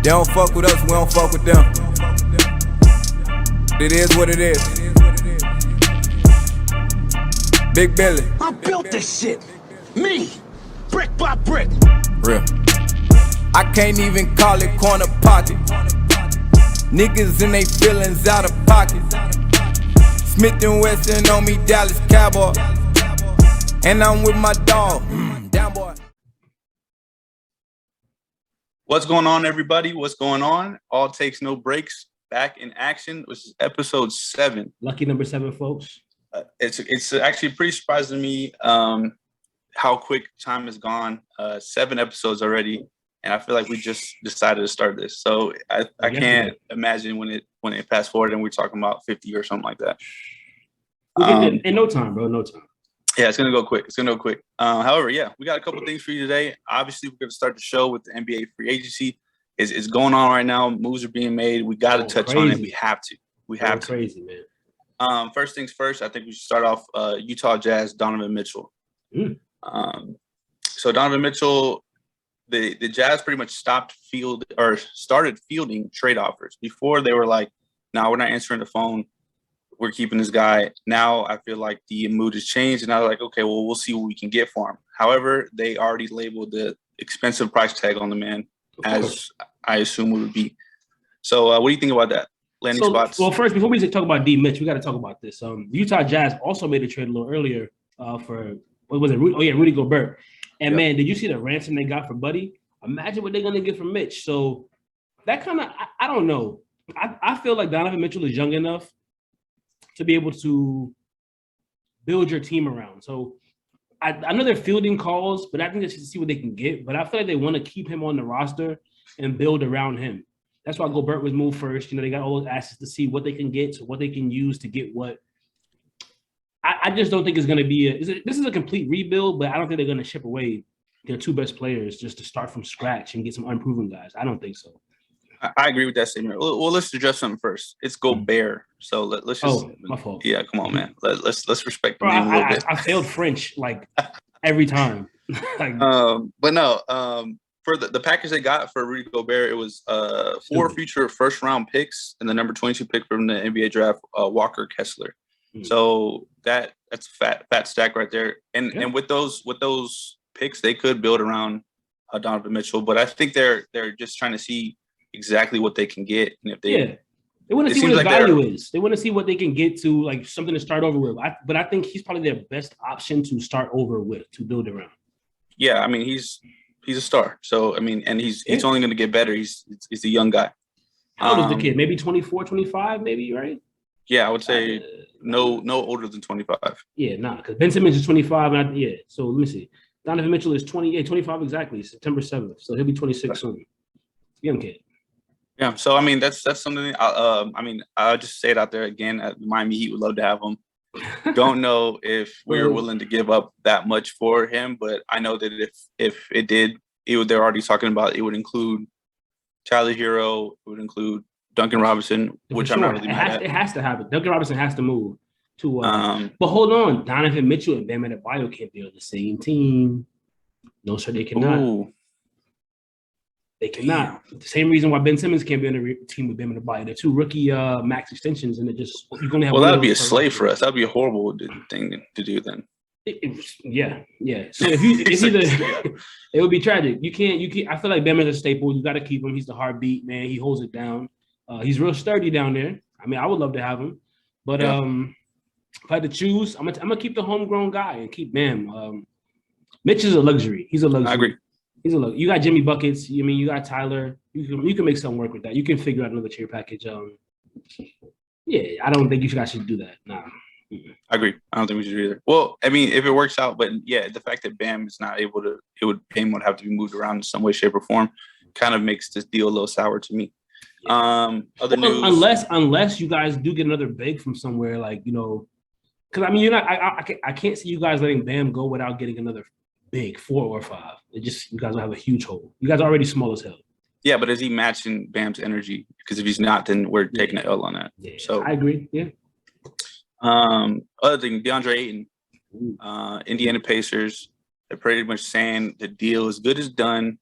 They don't fuck with us, we don't fuck with them. It is what it is. Big Billy. I built this shit. Me. Brick by brick. Real. I can't even call it corner pocket. Niggas in they feelings out of pocket. Smith and Wesson on me, Dallas Cowboy. And I'm with my dog. Down boy. What's going on, everybody? What's going on? All Takes No Breaks back in action, which is episode 7. Lucky number 7, folks. It's actually pretty surprising to me how quick time has gone. 7 episodes already, and I feel like we just decided to start this. So I can't imagine when it passed forward and we're talking about 50 or something like that. In no time, bro. No time. Yeah, it's gonna go quick. However, yeah, we got a couple things for you today. Obviously, we're gonna start the show with the NBA free agency. It's going on right now. Moves are being made. We got to touch on it. We have to. Crazy, man. First things first. I think we should start off Utah Jazz, Donovan Mitchell. So Donovan Mitchell, the Jazz pretty much started fielding trade offers. Before they were like, "No, we're not answering the phone. We're keeping this guy." Now I feel like the mood has changed, and I was like, okay, well, we'll see what we can get for him. However, they already labeled the expensive price tag on the man, as I assume it would be. So what do you think about that? Landing spots? Well, first, before we talk about D. Mitch, we got to talk about this. Utah Jazz also made a trade a little earlier for, what was it? Rudy Gobert. And, man, did you see the ransom they got for Buddy? Imagine what they're going to get from Mitch. So that kind of, I don't know. I feel like Donovan Mitchell is young enough to be able to build your team around. So I know they're fielding calls, but I think they should see what they can get. But I feel like they want to keep him on the roster and build around him. That's why Gobert was moved first. You know, they got all those assets to see what they can get, so what they can use to get what. I just don't think it's going to be this is a complete rebuild, but I don't think they're going to ship away their 2 best players just to start from scratch and get some unproven guys. I don't think so. I agree with that statement. Well, let's address something first. It's Gobert, so let's just. Oh, my fault. Yeah, come on, man. Let's respect the name a little bit. I failed French like every time. But no. For the package they got for Rudy Gobert, it was 4 future first-round picks and the number 22 pick from the NBA draft, Walker Kessler. So that's a fat stack right there. And with those picks, they could build around Donovan Mitchell. But I think they're just trying to see exactly what they can get, and if they want to see what his value is. They want to see what they can get to, like something to start over with. But I think he's probably their best option to start over with, to build around. Yeah, I mean he's a star. So I mean, and he's only going to get better. He's a young guy. How old is the kid? Maybe 24, 25, maybe, right? Yeah, I would say no older than 25. Yeah, because Ben Simmons is 25. So let me see. Donovan Mitchell is 25 exactly, September 7th. So he'll be 26 soon. Young kid. Yeah, so I mean that's something. I'll just say it out there again. Miami Heat would love to have him. Don't know if we're willing to give up that much for him, but I know that if it did, they're already talking about it would include Tyler Hero, it would include Duncan Robinson, which I'm not really mad at. It has to happen. Duncan Robinson has to move to. But hold on, Donovan Mitchell and Bam Adebayo can't be on the same team. No, sir, they cannot. Ooh. They cannot. The same reason why Ben Simmons can't be on the team with Bam Adebayo. They're 2 rookie max extensions, and you're going to have. Well, that would be a slave for us. That would be a horrible thing to do then. Yeah. So it's either it would be tragic. You can't. I feel like Bam is a staple. You got to keep him. He's the heartbeat, man. He holds it down. He's real sturdy down there. I mean, I would love to have him, but if I had to choose, I'm gonna keep the homegrown guy and keep Bam. Mitch is a luxury. He's a luxury. I agree. He's a look. You got Jimmy buckets. You mean you got Tyler. You can make something work with that. You can figure out another trade package. I don't think you guys should do that. Nah. I agree. I don't think we should either. Well, I mean, if it works out, but yeah, the fact that Bam is not able to, Bam would have to be moved around in some way, shape, or form, kind of makes this deal a little sour to me. Other news, unless you guys do get another big from somewhere, like because I mean, you're not. I can't see you guys letting Bam go without getting another big 4 or 5. You guys will have a huge hole. You guys are already small as hell. Yeah, but is he matching Bam's energy? Because if he's not, then we're taking an L on that. Yeah, so I agree. Yeah. Other thing, DeAndre Ayton, Indiana Pacers, they're pretty much saying the deal is good as done.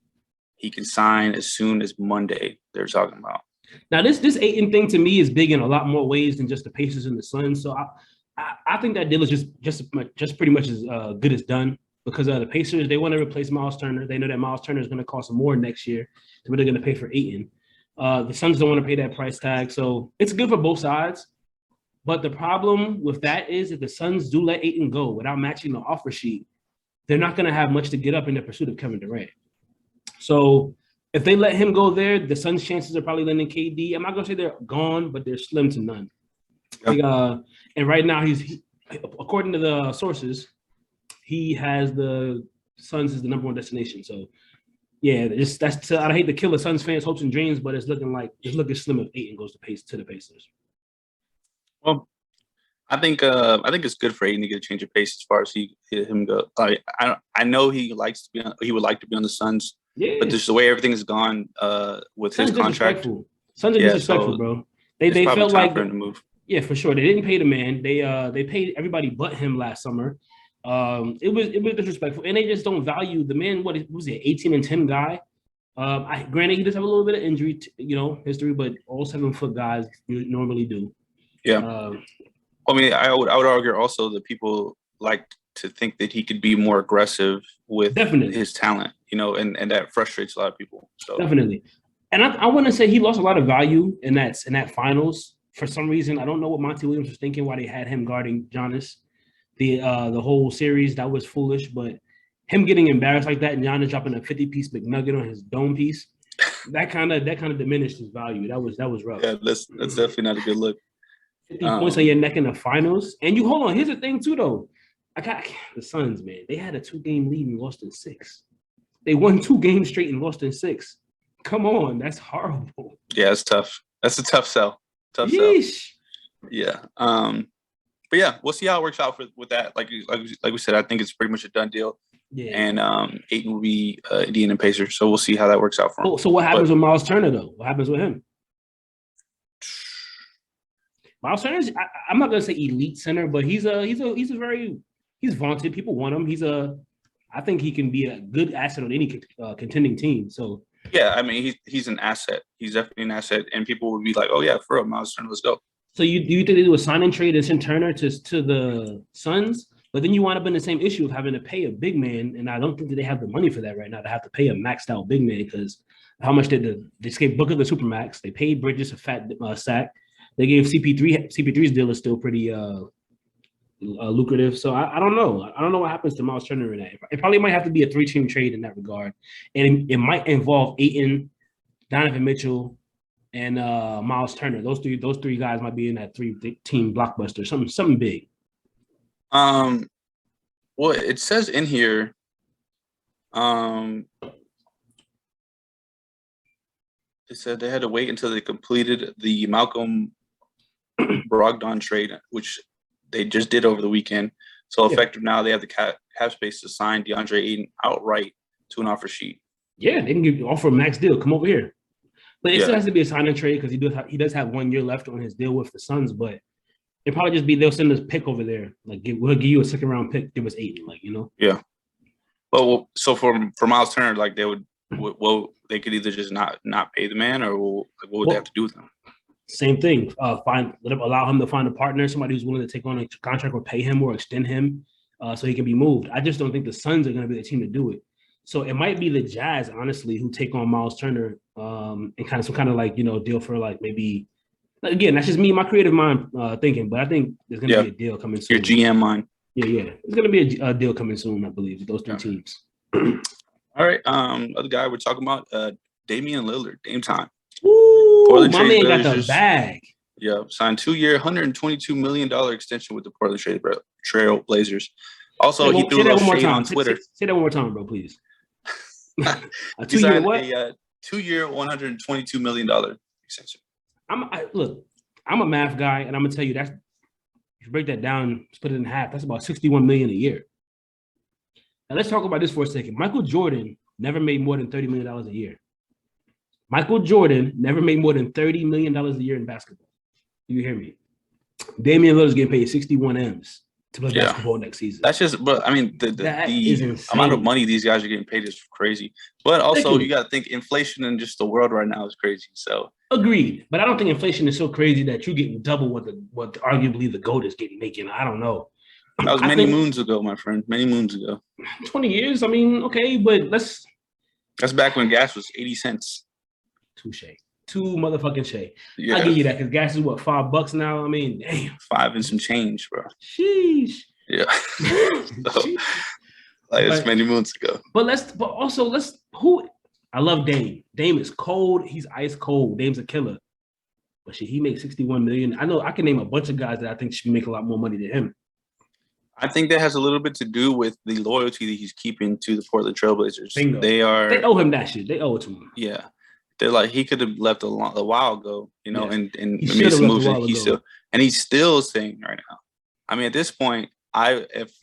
he can sign as soon as Monday. They're talking about. Now, this Ayton thing to me is big in a lot more ways than just the Pacers and the Suns. So I think that deal is just pretty much as good as done, because the Pacers, they want to replace Miles Turner. They know that Miles Turner is going to cost more next year, so they're going to pay for Ayton. The Suns don't want to pay that price tag, so it's good for both sides. But the problem with that is if the Suns do let Ayton go without matching the offer sheet, they're not going to have much to get up in the pursuit of Kevin Durant. So if they let him go there, the Suns' chances are probably landing KD. I'm not going to say they're gone, but they're slim to none. Yep. And right now, he's according to the sources, he has the Suns as the number one destination. So, yeah, I hate to kill the Suns fans' hopes and dreams, but it's looking slim if Ayton goes to the Pacers. Well, I think it's good for Ayton to get a change of pace as far as him go. I know he would like to be on the Suns, but just the way everything has gone with Suns his contract. Suns are disrespectful, bro. They felt like for him to move. Yeah, for sure. They didn't pay the man. They paid everybody but him last summer. It was disrespectful, and they just don't value the man. What was it, 18-10 guy? Granted, he does have a little bit of injury, history, but all 7-foot guys normally do. Yeah. I mean, I would argue also that people like to think that he could be more aggressive with his talent, and that frustrates a lot of people. So definitely, and I want to say he lost a lot of value in that finals for some reason. I don't know what Monty Williams was thinking, why they had him guarding Giannis the whole series. That was foolish, but him getting embarrassed like that and Giannis dropping a 50-piece McNugget on his dome piece, that kind of diminished his value. That was rough. Yeah, that's definitely not a good look. 50 points on your neck in the finals. And you hold on. Here's the thing, too, though. I got the Suns, man. They had a 2-game lead and lost in 6. They won 2 games straight and lost in 6. Come on. That's horrible. Yeah, it's tough. That's a tough sell. Tough Yeesh. Sell. Yeah. But yeah, we'll see how it works out with that. Like we said, I think it's pretty much a done deal. Yeah. And Ayton will be Indiana Pacers. So we'll see how that works out for him. So what happens with Miles Turner, though? What happens with him? Miles Turner is, I'm not gonna say elite center, but he's vaunted. People want him. I think he can be a good asset on any contending team. So yeah, I mean he's an asset. He's definitely an asset, and people would be like, "Oh yeah, for real, Miles Turner, let's go." So do you think they do a sign and trade and send Turner to the Suns? But then you wind up in the same issue of having to pay a big man, and I don't think that they have the money for that right now to have to pay a maxed out big man, because how much did they gave Booker the supermax? They paid Bridges a fat sack. They gave CP3's deal is still pretty lucrative. So I don't know. I don't know what happens to Miles Turner in that. It probably might have to be a 3-team trade in that regard. And it might involve Ayton, Donovan Mitchell, and Miles Turner. Those three guys might be in that 3-team blockbuster, something big. Well, it says in here, they said they had to wait until they completed the Malcolm Brogdon trade, which they just did over the weekend. So effective now, they have the cap space to sign DeAndre Ayton outright to an offer sheet. Yeah, they can offer a max deal. Come over here. But it still has to be a sign and trade because he does have 1 year left on his deal with the Suns. But it probably just be they'll send us pick over there. Like we'll give you a 2nd-round pick. Give us Ayton, Yeah. Well, so for Miles Turner, like they would, they could either just not pay the man, or what would they have to do with him? Same thing. Allow him to find a partner, somebody who's willing to take on a contract or pay him or extend him, so he can be moved. I just don't think the Suns are going to be the team to do it. So it might be the Jazz, honestly, who take on Miles Turner, and some kind of deal for maybe. Again, that's just me, my creative mind thinking, but I think there's going to be a deal coming soon. Your GM mind. Yeah. There's going to be a deal coming soon, I believe, with those 3 teams. All right. Other guy we're talking about, Damian Lillard, Dame time. Ooh, my man got the bag. Yeah, signed 2-year, $122 million extension with the Portland Trail Blazers. Also, he threw a little shade on Twitter. Say that one more time, bro, please. A 2-year what? A 2-year, $122 million extension. I'm a math guy, and I'm gonna tell you if you break that down, split it in half, that's about $61 million a year. Now let's talk about this for a second. Michael Jordan never made more than $30 million a year. Michael Jordan never made more than $30 million a year in basketball. You hear me? Damian Lillard's getting paid 61 M's. to play basketball next season. That's just, but I mean, the amount of money these guys are getting paid is crazy. But also, you got to think inflation in just the world right now is crazy. So agreed, but I don't think inflation is so crazy that you're getting double what arguably the GOAT is making. I don't know. That was many moons ago, my friend. Many moons ago. 20 years. I mean, okay, but that's back when gas was 80 cents. Touche. Too motherfucking shay. Yeah. I'll give you that because gas is what, $5 now? I mean, damn. 5 and some change, bro. Sheesh. Yeah. So, it's many moons ago. I love Dame. Dame is cold. He's ice cold. Dame's a killer. But shit, he makes $61 million. I know I can name a bunch of guys that I think should make a lot more money than him. I think that has a little bit to do with the loyalty that he's keeping to the Portland Trailblazers. Bingo. They owe him that shit. They owe it to him. Yeah. They're like, he could have left a while ago, you know, and made some moves and he's still saying right now. I mean, at this point, if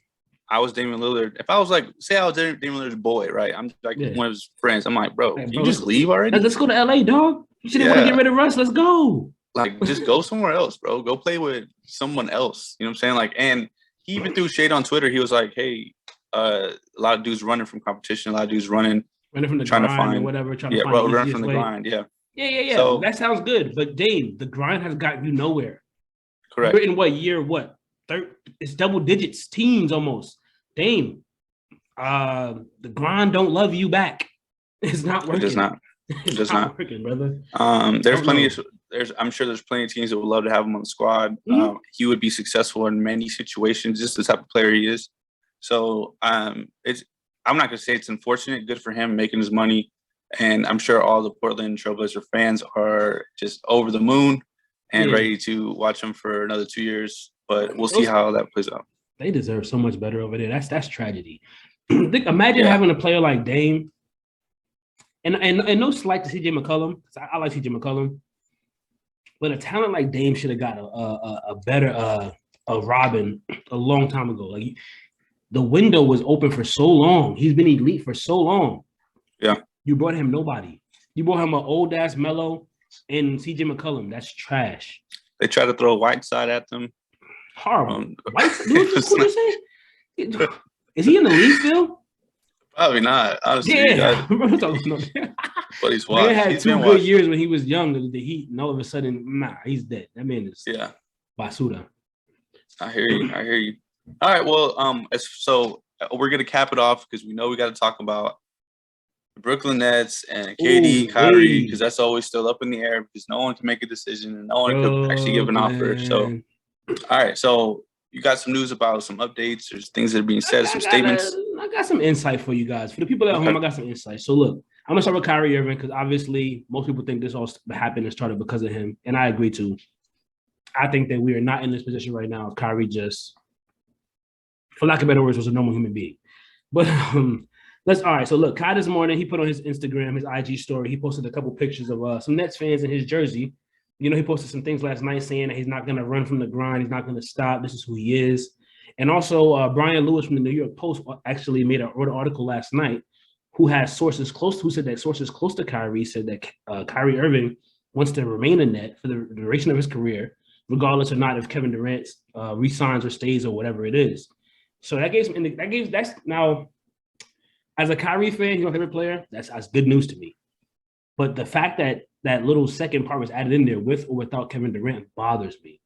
I was Damian Lillard, if I was like, say I was Damian Lillard's boy, right? I'm like one of his friends. I'm like, bro, can you just leave already? Let's go to LA, dog. You shouldn't want to get rid of Russ. Let's go. Like, just go somewhere else, bro. Go play with someone else. You know what I'm saying? Like, and he even threw shade on Twitter. He was like, hey, a lot of dudes running from competition, a lot of dudes running from the grind to find or whatever, run from the grind. Yeah. Yeah. So, that sounds good. But Dame, the grind has gotten you nowhere. Correct. You're in what year? It's double digits, teams almost. Dame, the grind don't love you back. It's not working. It does not. It does not working, brother. There's plenty of I'm sure there's plenty of teams that would love to have him on the squad. Mm-hmm. He would be successful in many situations, just the type of player he is. So I'm not gonna say it's unfortunate. Good for him making his money, and I'm sure all the Portland Trailblazer fans are just over the moon and ready to watch him for another 2 years. But we'll see how that plays out. They deserve so much better over there. That's tragedy. Imagine having a player like Dame, and no slight to CJ McCollum. I like CJ McCollum, but a talent like Dame should have got a better Robin a long time ago. Like the window was open for so long. He's been elite for so long. Yeah, you brought him nobody. You brought him an old ass Melo and CJ McCollum. That's trash. They try to throw Whiteside at them. Horrible. Is he in the league still? Probably not. Honestly, yeah. But he's washed. He had 2 good years when he was young. The Heat, and all of a sudden, he's dead. That man is basura. I hear you. All right. Well, so we're gonna cap it off because we know we got to talk about the Brooklyn Nets and KD, Kyrie, because that's always still up in the air because no one can make a decision and no one can actually give an offer. So. All right, so you got some news about some updates. There's things that are being said, some statements. I got some insight for you guys. For the people at home, I got some insight. So look, I'm gonna start with Kyrie Irving because obviously most people think this all happened and started because of him, and I agree too. I think that we are not in this position right now. Kyrie just, for lack of better words, was a normal human being. But all right. So look, Kai this morning he put on his Instagram, his IG story. He posted a couple pictures of some Nets fans in his jersey. You know, he posted some things last night saying that he's not going to run from the grind. He's not going to stop. This is who he is. And also, Brian Lewis from the New York Post actually wrote an article last night who said that sources close to Kyrie said that Kyrie Irving wants to remain a Net for the duration of his career, regardless or not if Kevin Durant resigns or stays or whatever it is. So that's now, as a Kyrie fan, he's my favorite player. That's good news to me. But the fact that little second part was added in there with or without Kevin Durant bothers me.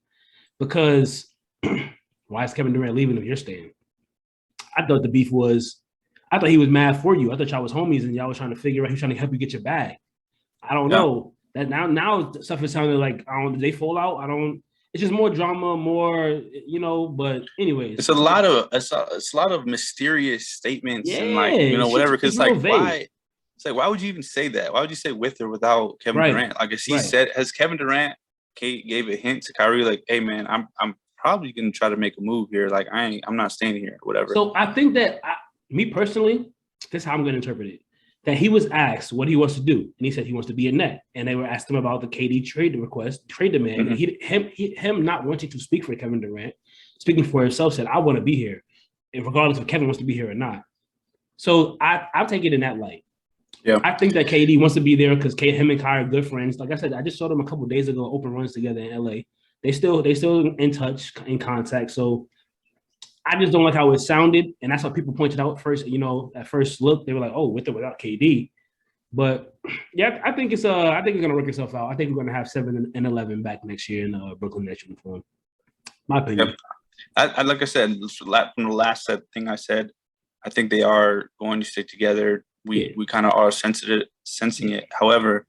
Because why is Kevin Durant leaving if you're staying? I thought the beef was, I thought he was mad for you. I thought y'all was homies and y'all was trying to figure out, he was trying to help you get your bag. I don't know. That now stuff is sounding like, did they fall out? It's just more drama, more, but anyways. It's a lot of mysterious statements and whatever. Because why would you even say that? Why would you say with or without Kevin Durant? Like, has Kevin Durant gave a hint to Kyrie, like, hey man, I'm probably gonna try to make a move here. Like, I'm not staying here, whatever. So I think that me personally, this is how I'm gonna interpret it. That he was asked what he wants to do, and he said he wants to be a Net. And they were asking him about the KD trade demand. Mm-hmm. And him not wanting to speak for Kevin Durant, speaking for himself, said, I want to be here, and regardless if Kevin wants to be here or not. So I'll take it in that light. Yeah, I think that KD wants to be there because him and Kai are good friends. Like I said, I just saw them a couple of days ago, open runs together in LA. They still in touch, in contact. So I just don't like how it sounded, and that's what people pointed out first. At first look, they were like, "Oh, with or without KD." But yeah, I think it's gonna work itself out. I think we're gonna have 7 and 11 back next year in Brooklyn Nets uniform. My opinion. Yep. I like I said from the last thing I said, I think they are going to stick together. We kind of are sensing it. However,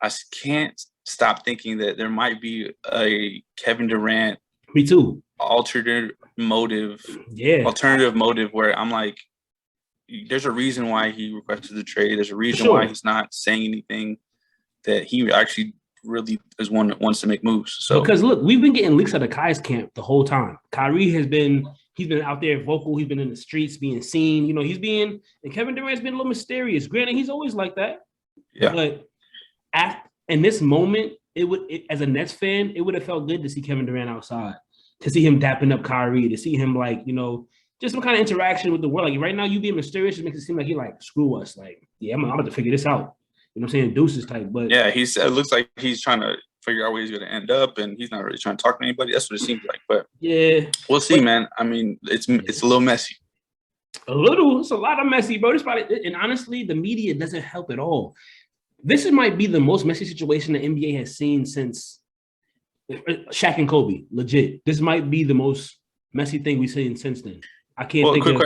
I can't stop thinking that there might be a Kevin Durant. Me too. Alternative motive where I'm like, there's a reason why he requested the trade. There's a reason why he's not saying anything, that he actually really is one that wants to make moves. So because look, we've been getting leaks out of Kai's camp the whole time. Kyrie he's been out there vocal. He's been in the streets being seen. And Kevin Durant's been a little mysterious. Granted, he's always like that. Yeah. But in this moment, as a Nets fan, it would have felt good to see Kevin Durant outside, to see him dapping up Kyrie, to see him just some kind of interaction with the world. Like right now, you being mysterious, it makes it seem like he like, screw us. Like, yeah, I'm about to figure this out. You know what I'm saying? Deuces type. But yeah, it looks like he's trying to figure out where he's going to end up, and he's not really trying to talk to anybody. That's what it seems like. But yeah, we'll see, man. I mean, it's a little messy. It's a lot of messy, bro. And honestly, the media doesn't help at all. This might be the most messy situation the NBA has seen since Shaq and Kobe. Legit, this might be the most messy thing we've seen since then. I can't think. Quick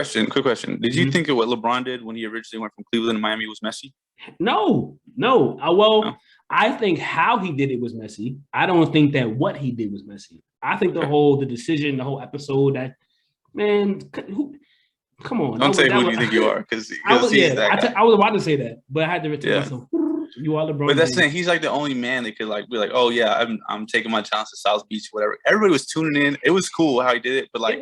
question. Did you think of what LeBron did when he originally went from Cleveland to Miami was messy? No. I think how he did it was messy. I don't think that what he did was messy. I think the decision, the whole episode, that man, come on. Don't say who you think you are, because I was about to say that, but I had to return myself. You are LeBron. But that's saying he's like the only man that could like be like, oh yeah, I'm taking my chance to South Beach, whatever. Everybody was tuning in. It was cool how he did it, but like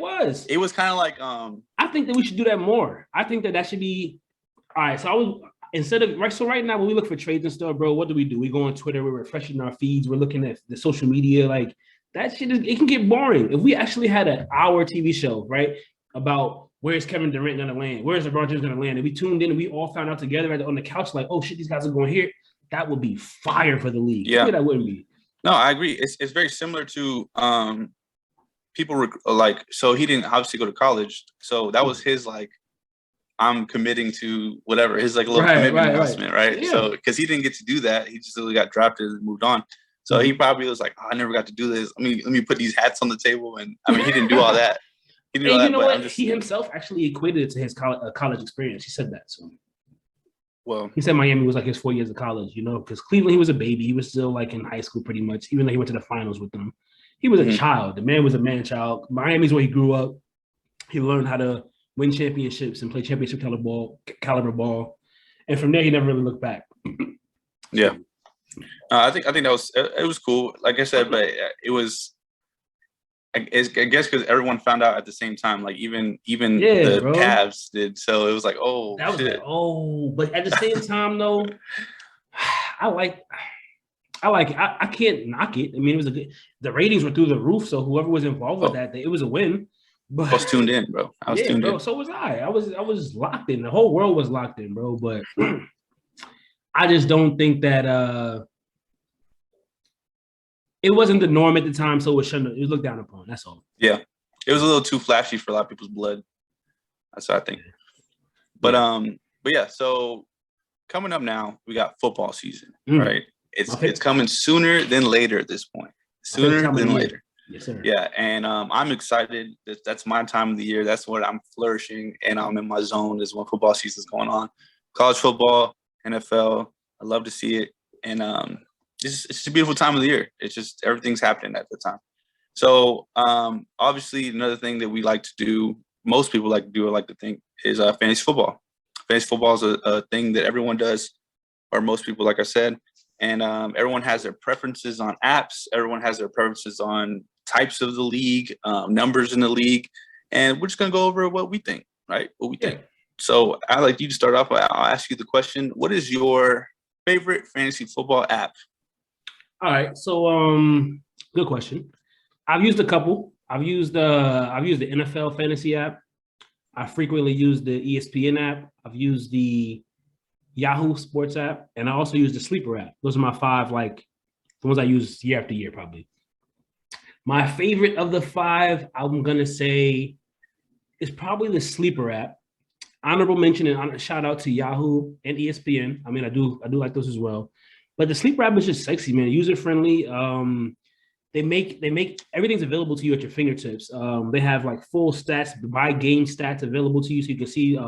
it was kind of like I think that we should do that more. I think that should be all right. So right now when we look for trades and stuff, bro, what do? We go on Twitter, we're refreshing our feeds, we're looking at the social media, like that shit it can get boring. If we actually had an hour TV show, right, about where's Kevin Durant gonna land, where's LeBron James gonna land, and we tuned in and we all found out together on the couch, like, oh shit, these guys are going here. That would be fire for the league. Yeah, that wouldn't be. No, I agree. It's very similar to people like, so he didn't obviously go to college, so that was his like, I'm committing to whatever, his like little commitment announcement, right? Yeah. So because he didn't get to do that, he just really got drafted and moved on. So he probably was like, I never got to do this. Let me put these hats on the table, and I mean, he didn't do all that. He didn't do all that, but he himself actually equated it to his college experience. He said that. So. Well, he said Miami was like his 4 years of college, because Cleveland, he was a baby. He was still like in high school pretty much, even though he went to the finals with them. He was a child. The man was a man-child. Miami's where he grew up. He learned how to win championships and play championship caliber ball. And from there, he never really looked back. Yeah. I think it was cool. Like I said, but it was, I guess because everyone found out at the same time, like even the Cavs did. So it was like, oh, that was shit. But at the same time, though, I can't knock it. I mean, it was the ratings were through the roof. So whoever was involved with that, it was a win. But I was tuned in, bro. I was tuned in. So was I. I was locked in. The whole world was locked in, bro. But I just don't think that it wasn't the norm at the time, so it was looked down upon. That's all. Yeah, it was a little too flashy for a lot of people's blood. That's what I think. But yeah. So coming up now, we got football season, right? It's coming sooner than later at this point. Sooner than later. Yes, sir. Yeah, and I'm excited. That's my time of the year. That's when I'm flourishing, and I'm in my zone. Is when football season is going on. College football, NFL. I love to see it, and it's just a beautiful time of the year. It's just everything's happening at the time. So obviously, another thing that we like to do, most people like to do, I like to think, is fantasy football. Fantasy football is a thing that everyone does, or most people, like I said, and everyone has their preferences on apps. Everyone has their preferences on types of the league, numbers in the league, and we're just gonna go over what we think, right? What we think. So I'd like you to start off. I'll ask you the question: what is your favorite fantasy football app? All right, so good question. I've used a couple. I've used the NFL fantasy app. I frequently use the ESPN app. I've used the Yahoo Sports app, and I also use the Sleeper app. Those are my 5, like the ones I use year after year, probably. My favorite of the 5, I'm gonna say, is probably the sleeper app. Honorable mention and shout out to Yahoo and ESPN. I mean, I do like those as well. But the sleeper app is just sexy, man. User friendly. They make everything's available to you at your fingertips. They have like full stats by game stats available to you, so you can see.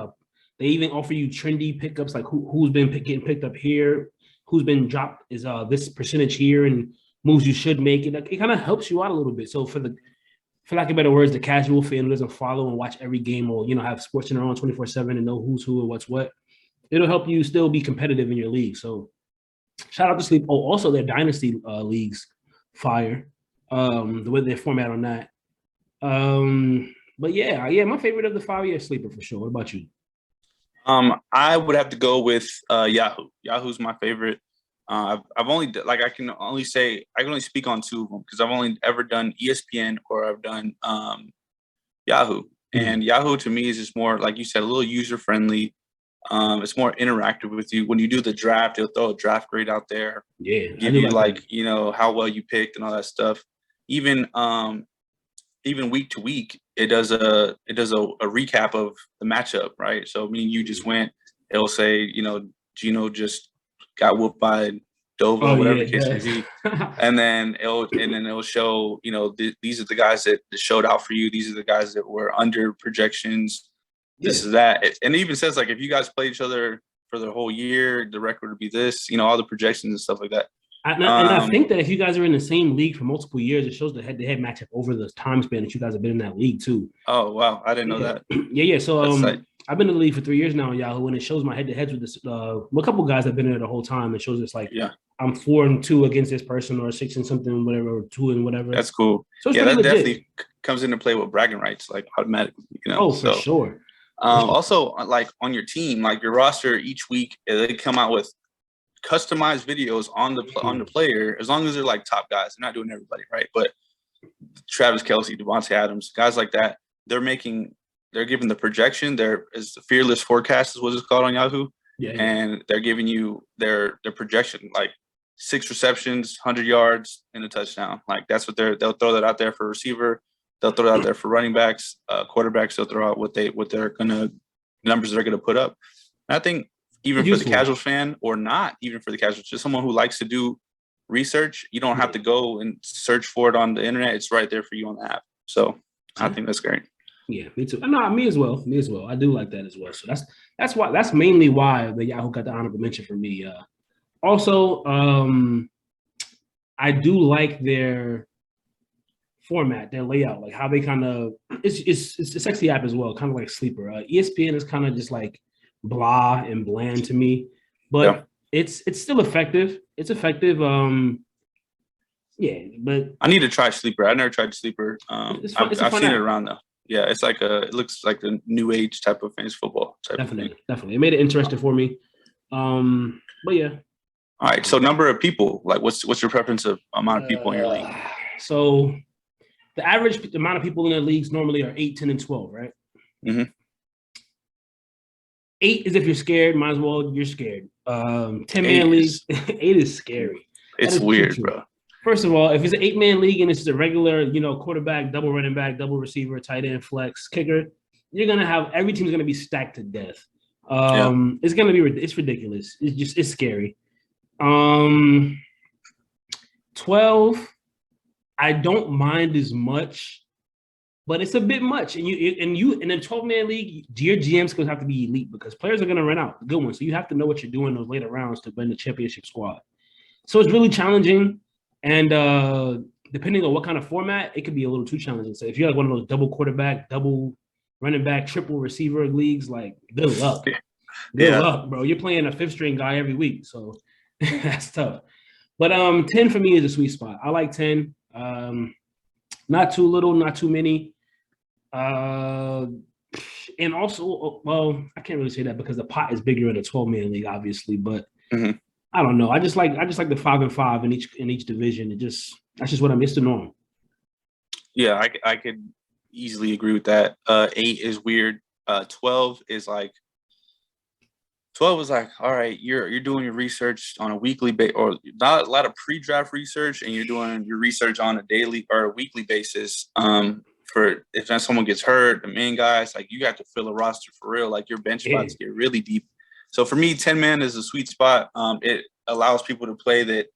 They even offer you trendy pickups, like who's been getting picked up here, who's been dropped is this percentage here, and moves you should make. It kind of helps you out a little bit. So for lack of better words, the casual fan who doesn't follow and watch every game or have SportsCenter on 24/7 and know who's who and what's what, it'll help you still be competitive in your league. So shout out to Sleep. Oh, also their dynasty leagues, fire. The way they format on that. But yeah, my favorite of the 5-year sleeper for sure. What about you? I would have to go with Yahoo. Yahoo's my favorite. I've only I can only speak on two of them because I've only ever done ESPN or I've done Yahoo. And Yahoo to me is just more, like you said, a little user friendly. It's more interactive with you. When you do the draft, they'll throw a draft grade out there. Yeah, give you how well you picked and all that stuff. Even week to week, it does a recap of the matchup, right? So you just went. It'll say Geno just got whooped by Dova, whatever the case may be, and then it'll show these are the guys that showed out for you. These are the guys that were under projections. This is that, and it even says like if you guys play each other for the whole year, the record would be this. All the projections and stuff like that. And I think that if you guys are in the same league for multiple years, it shows the head-to-head matchup over the time span that you guys have been in that league too. Oh wow, I didn't know that. Yeah. So I've been in the league for 3 years now on Yahoo, and it shows my head-to-heads with this. A couple guys have been there the whole time. It shows it's like I'm 4-2 against this person, or 6 and something, whatever, or 2 and whatever. That's cool. So that legit. Definitely comes into play with bragging rights, like automatically. Oh, for sure. Also, like on your team, like your roster each week, they come out with customized videos on the player, as long as they're like top guys. They're not doing everybody, right? But Travis Kelce, Devontae Adams, guys like that, they're giving the projection. There is the fearless forecast is what it's called on Yahoo. And they're giving you their projection, like 6 receptions, 100 yards, and a touchdown. Like that's what they'll throw that out there for receiver. They'll throw it out there for running backs, quarterbacks. They'll throw out what they're numbers they're gonna put up. And I think even for the casual fan, or not even for the casual, just someone who likes to do research, you don't have to go and search for it on the internet. It's right there for you on the app. So I think that's great. Yeah, me too. No, me as well. I do like that as well. So that's mainly why the Yahoo got the honorable mention for me. Also, I do like their format, their layout, like how they kind of it's a sexy app as well, kind of like Sleeper. ESPN is kind of just like blah and bland to me, but it's still effective. It's effective. But I need to try Sleeper. I never tried Sleeper. I've seen it around though. Yeah, it's like it looks like the new age type of fantasy football type. Definitely. It made it interesting for me. But yeah. All right. So number of people, like what's your preference of amount of people in your league? So the average amount of people in the leagues normally are 8, 10, and 12, right? Mm-hmm. 8 is if you're scared, might as well you're scared. 10-man leagues, 8 is scary. It's weird, bro. First of all, if it's an 8-man league and it's a regular, quarterback, double running back, double receiver, tight end, flex, kicker, you're gonna have every team's gonna be stacked to death. It's gonna be it's ridiculous. It's scary. 12, I don't mind as much, but it's a bit much. And in a 12-man league, your GM's gonna have to be elite because players are gonna run out, good ones. So you have to know what you're doing those later rounds to win the championship squad. So it's really challenging. And depending on what kind of format, it could be a little too challenging. So if you're like one of those double quarterback, double running back, triple receiver leagues, like good luck. Good luck, bro. You're playing a 5th-string guy every week. So that's tough. But 10 for me is a sweet spot. I like 10. Not too little, not too many. And also, well, I can't really say that because the pot is bigger in a 12-man league, obviously. But I don't know. I just like the 5 and 5 in each division. That's just what it's the norm. Yeah, I could easily agree with that. 8 is weird. 12 is like all right, you're doing your research on a weekly basis, or not a lot of pre-draft research, and you're doing your research on a daily or a weekly basis. for if someone gets hurt, the main guys, like you have to fill a roster for real. Like your bench spots get really deep. So for me, 10 man is a sweet spot. It allows people to play that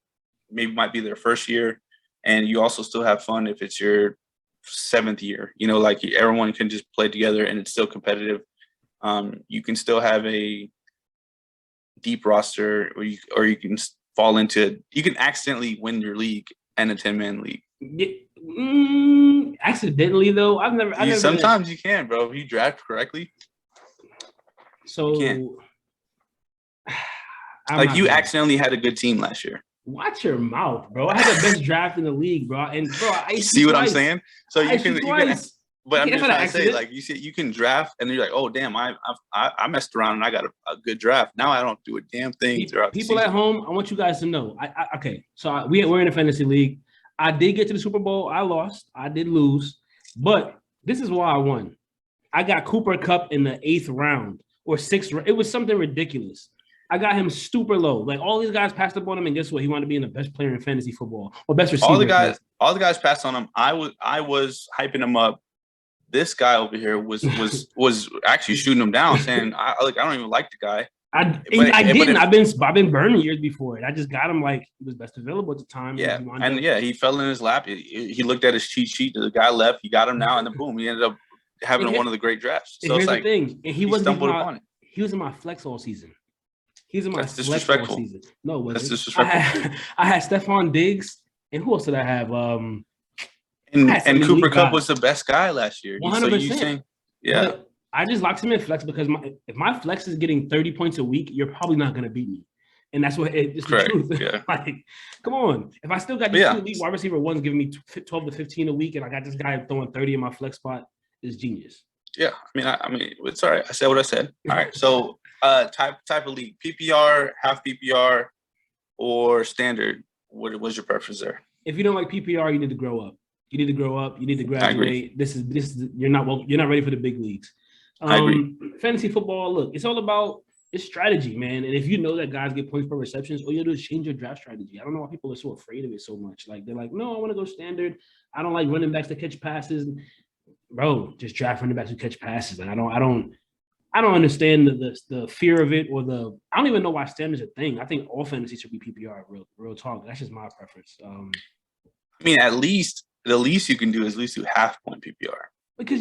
maybe might be their first year, and you also still have fun if it's your 7th year. You know, like everyone can just play together and it's still competitive. You can still have a deep roster, or you can fall into. You can accidentally win your league and a 10-man league. Accidentally though, I've never. Sometimes you can, bro. If you draft correctly. So, like you accidentally had a good team last year. Watch your mouth, bro. I had the best draft in the league, bro. And bro, I see what I'm saying. So you can, but I'm just trying to say, like you can draft, and then you're like, oh damn, I messed around and I got a good draft. Now I don't do a damn thing throughout the season. People at home, I want you guys to know. Okay, so we're in a fantasy league. I did get to the Super Bowl. I lost. I did lose, but this is why I won. I got Cooper Kupp in the 8th round or 6th. It was something ridiculous. I got him super low. Like all these guys passed up on him, and guess what? He wanted to be the best player in fantasy football or best receiver. All the guys passed on him. I was hyping him up. This guy over here was actually shooting him down, saying, "I don't even like the guy." I didn't. I've been burning years before it. I just got him like he was best available at the time. Yeah, he fell in his lap. He looked at his cheat sheet. The guy left. He got him now, and then boom, he ended up having one of the great drafts. So it's like the thing. And he stumbled upon it. He was in my flex all season. He's in my That's disrespectful. All season. No, that's disrespectful. I had Stephon Diggs, and who else did I have? And Cooper Kupp was the best guy last year. 100%. Yeah. But I just locked him in flex because if my flex is getting 30 points a week, you're probably not going to beat me. And that's what it's Correct. the truth. Yeah. Like, come on. If I still got these 2 elite wide receiver ones giving me 12 to 15 a week, and I got this guy throwing 30 in my flex spot, is genius. Yeah. I mean, it's all right. I said what I said. All right. So type of league, PPR, half PPR, or standard. What was your preference there? If you don't like PPR, you need to grow up. You need to grow up. You need to graduate. This is you're not ready for the big leagues. I agree. Fantasy football, look, it's all about strategy, man. And if you know that guys get points per receptions, all you do is change your draft strategy. I don't know why people are so afraid of it so much. Like they're like, no, I want to go standard. I don't like running backs to catch passes. Bro, just draft running backs who catch passes. And I don't understand the fear of it, or I don't even know why standard's a thing. I think all fantasy should be PPR. Real talk. That's just my preference. I mean, the least you can do is at least do half point PPR. Because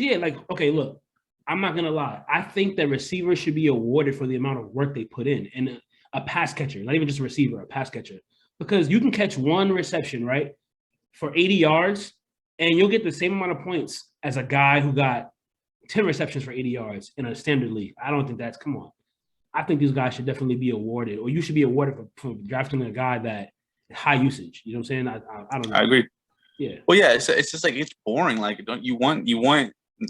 okay, look, I'm not gonna lie. I think that receivers should be awarded for the amount of work they put in, and a pass catcher, not even just a receiver, a pass catcher, because you can catch one reception, right, for 80 yards, and you'll get the same amount of points as a guy who got 10 receptions for 80 yards in a standard league. I don't think come on. I think these guys should definitely be awarded, or you should be awarded for drafting a guy that high usage. You know what I'm saying? I don't know. I agree. Yeah. Well, yeah, it's just like it's boring. Like, don't you want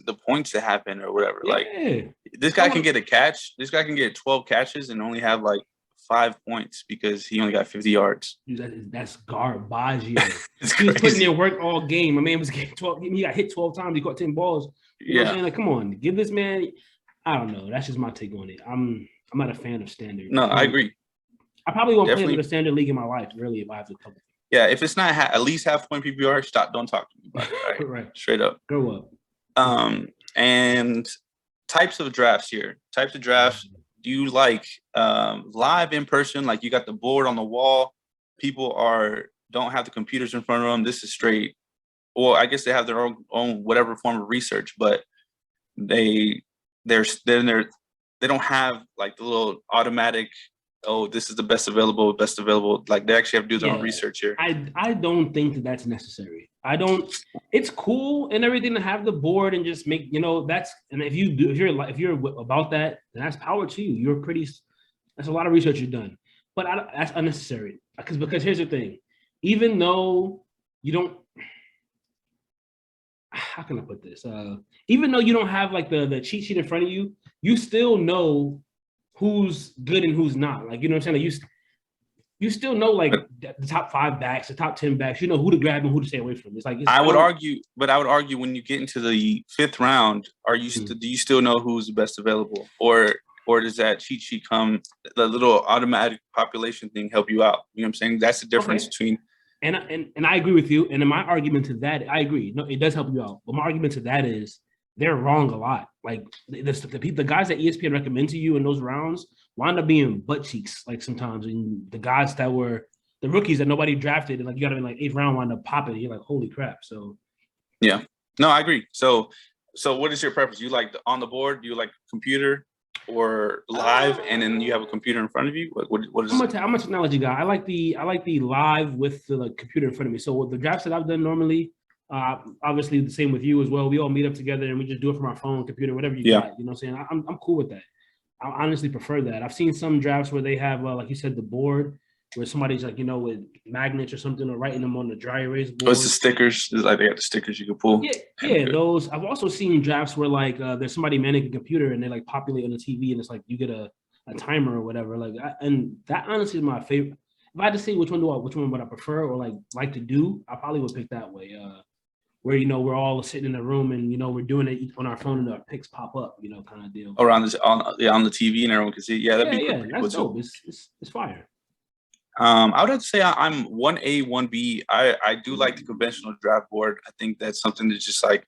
the points to happen or whatever? Yeah. Like, this guy can get a catch. This guy can get 12 catches and only have like 5 points because he only got 50 yards. Dude, that's garbage. He was putting in work all game. My man was getting 12. He got hit 12 times. He caught 10 balls. You know what I'm saying? Like, come on, give this man. I don't know. That's just my take on it. I'm not a fan of standard. No, I agree. I probably won't play with a standard league in my life, really, if I have to cover. Yeah, if it's not at least half point PPR, don't talk to me about it. Right? Right. Straight up. Grow up. And types of drafts here. Types of drafts. Do you like live in person? Like you got the board on the wall. People don't have the computers in front of them. This is straight. Well, I guess they have their own whatever form of research, but they don't have like the little automatic. Oh, this is the best available. Like they actually have to do their own research here. I don't think that's necessary. It's cool and everything to have the board and just make, and if you're about that, then that's power to you. That's a lot of research you've done, but that's unnecessary because here's the thing, even though you don't, how can I put this? Even though you don't have like the cheat sheet in front of you, you still know who's good and who's not. Like, you know what I'm saying? Like you still know like the top 5 backs, the top 10 backs. You know who to grab and who to stay away from. I would argue when you get into the 5th round, do you still know who's the best available, or does that cheat sheet come, the little automatic population thing help you out? You know what I'm saying? That's the difference between And I agree with you. And in my argument to that, I agree. No, it does help you out. But my argument to that is they're wrong a lot. Like the guys that ESPN recommend to you in those rounds wind up being butt cheeks. Like sometimes, and the guys that were the rookies that nobody drafted, and like you got to be like 8th round, wind up popping. You're like, holy crap! So yeah, no, I agree. So what is your preference? You like on the board? Do you like computer or live, and then you have a computer in front of you? What is? I'm a technology guy. I like the live with the like, computer in front of me. So with the drafts that I've done normally, obviously the same with you as well. We all meet up together and we just do it from our phone, computer, whatever you got. You know what I'm saying? I'm cool with that. I honestly prefer that. I've seen some drafts where they have, like you said, the board where somebody's like, with magnets or something, or writing them on the dry erase board. Oh, it's the stickers. It's like they got the stickers you can pull. Yeah, those. I've also seen drafts where like there's somebody manning a computer and they like populate on the TV and it's like you get a timer or whatever. Like, and that honestly is my favorite. If I had to say which one would I prefer or like to do, I probably would pick that way. Where we're all sitting in a room and we're doing it on our phone and our picks pop up, kind of deal. Around this on the TV and everyone can see. Yeah, that'd be pretty that's cool. Dope. It's fire. I would have to say I'm 1A, 1B. I do like the conventional draft board. I think that's something that just like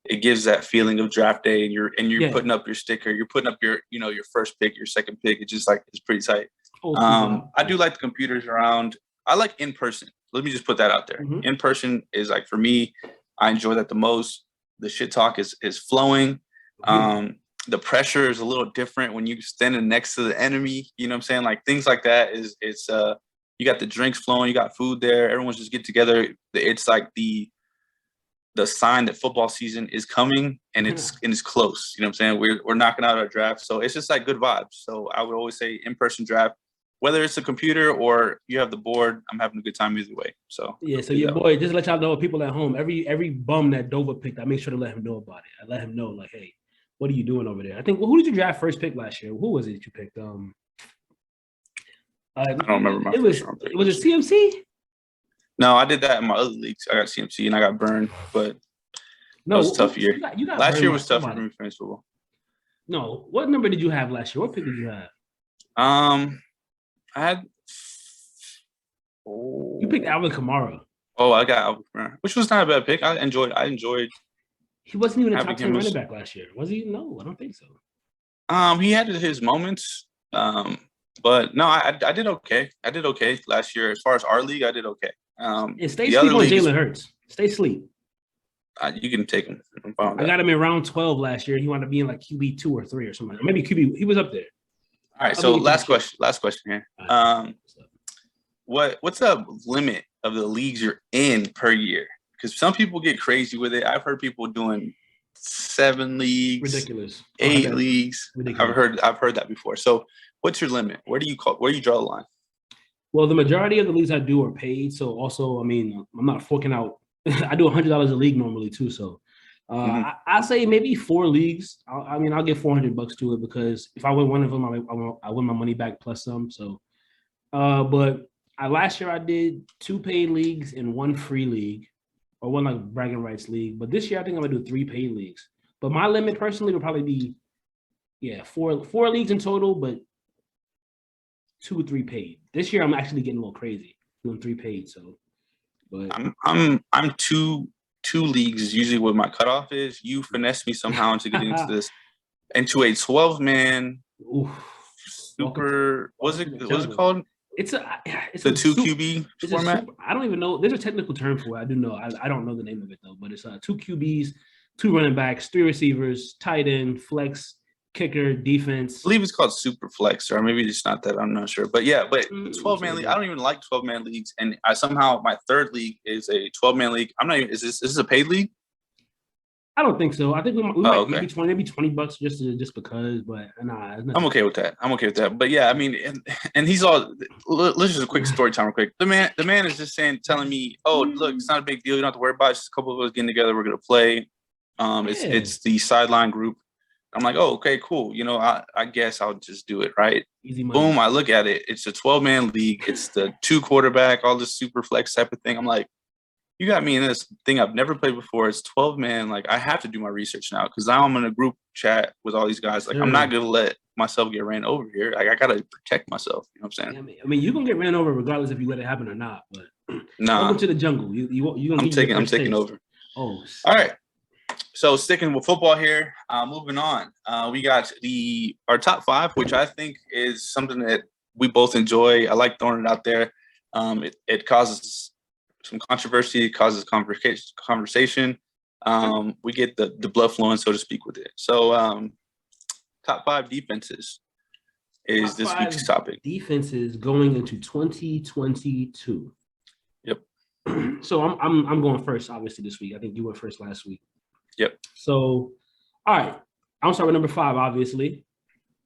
it gives that feeling of draft day, and you're putting up your sticker, you're putting up your your first pick, your second pick. It's just like it's pretty tight. I do like the computers around. I like in person. Let me just put that out there. Mm-hmm. In person is like for me. I enjoy that the most. The shit talk is flowing. The pressure is a little different when you standing next to the enemy. You know what I'm saying? Like things like that it's you got the drinks flowing, you got food there, everyone's just get together. It's like the sign that football season is coming and it's close. You know what I'm saying? We're knocking out our draft. So it's just like good vibes. So I would always say in-person draft. Whether it's a computer or you have the board, I'm having a good time either way. So so your boy, just to let y'all know, people at home, every bum that Dova picked, I make sure to let him know about it. I let him know, like, hey, what are you doing over there? I think, who did you draft first pick last year? Who was it that you picked? I don't remember my first round pick. Was it CMC? No, I did that in my other leagues. I got CMC and I got burned, but no, it was a tough year. You got last year was tough for me for fantasy football. No, what number did you have last year? What pick did you have? I had. You picked Alvin Kamara. Oh, I got Alvin Kamara, which was not a bad pick. I enjoyed. He wasn't even a top 10 running back last year, was he? No, I don't think so. He had his moments, but no, I did okay. I did okay last year as far as our league. I did okay. And stay sleep on Jalen Hurts. Stay sleep. You can take him. I got him in round 12 last year. He wound up being like QB 2 or 3 or something. Or maybe QB. He was up there. All right, so last question here. What's the limit of the leagues you're in per year? Because some people get crazy with it. I've heard people doing 7 leagues, ridiculous, 8 leagues. Ridiculous. I've heard that before. So, what's your limit? Where do you draw the line? Well, the majority of the leagues I do are paid. So, also, I mean, I'm not forking out. I do $100 a league normally too. So, I say maybe 4 leagues. I'll get $400 to it because if I win one of them, I win my money back plus some. So, but last year I did 2 paid leagues and 1 free league, or 1 like bragging rights league. But this year I think I'm gonna do 3 paid leagues. But my limit personally would probably be, 4 leagues in total, but 2 or 3 paid. This year I'm actually getting a little crazy doing 3 paid. So, but I'm two leagues is usually what my cutoff is. You finessed me somehow into getting into a 12-man super. What's it called? It's the 2 QB format. I don't even know. There's a technical term for it. I do know. I don't know the name of it though. But it's 2 QBs, 2 running backs, 3 receivers, tight end, flex, kicker, defense. I believe it's called super flex, or maybe it's not that. I'm not sure. But 12-man league. I don't even like 12-man leagues, and somehow my 3rd league is a 12-man league. I'm not even. Is this a paid league? I don't think so. I think we might maybe $20 just because. But nah, I'm okay with that. But yeah, I mean, and he's all. Let's just a quick story time, real quick. The man is just telling me, oh, look, it's not a big deal. You don't have to worry about it. It's just a couple of us getting together. We're gonna play. It's the sideline group. I'm like, oh, okay, cool. I guess I'll just do it, right? Easy money. Boom, I look at it. It's a 12-man league. It's the 2 quarterback, all this super flex type of thing. I'm like, you got me in this thing I've never played before. It's 12-man. Like, I have to do my research now because now I'm in a group chat with all these guys. Like, I'm not going to let myself get ran over here. Like, I got to protect myself. You know what I'm saying? I mean, you're going to get ran over regardless if you let it happen or not. But Nah, Welcome to the jungle. You gonna I'm taking over. Oh, All right. So sticking with football here, moving on. We got our top 5, which I think is something that we both enjoy. I like throwing it out there. It causes some controversy, it causes conversation. We get the blood flowing, so to speak, with it. So top 5 defenses is this week's topic. Defenses going into 2022. Yep. So I'm going first, obviously, this week. I think you went first last week. Yep. So, all right. I'll start with number 5, obviously.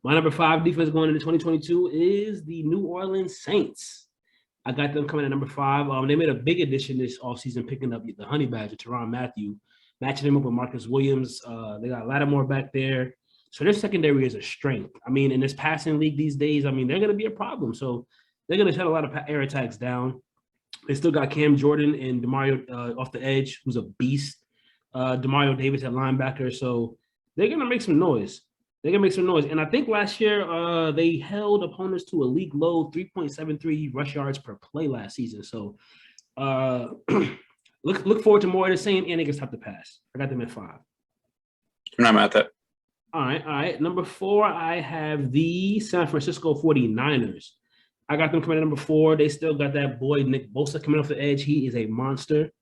My number 5 defense going into 2022 is the New Orleans Saints. I got them coming at number 5. They made a big addition this offseason, picking up the Honey Badger, Tyrann Mathieu, matching him up with Marcus Williams. They got Lattimore back there. So their secondary is a strength. I mean, in this passing league these days, I mean, they're going to be a problem. So they're going to shut a lot of air attacks down. They still got Cam Jordan and Demario off the edge, who's a beast. Demario Davis at linebacker. So they're going to make some noise. And I think last year they held opponents to a league low 3.73 rush yards per play last season. So look forward to more of the same, and they can stop the pass. I got them at 5. And I'm at that. All right. Number 4, I have the San Francisco 49ers. I got them coming at number 4. They still got that boy Nick Bosa coming off the edge. He is a monster.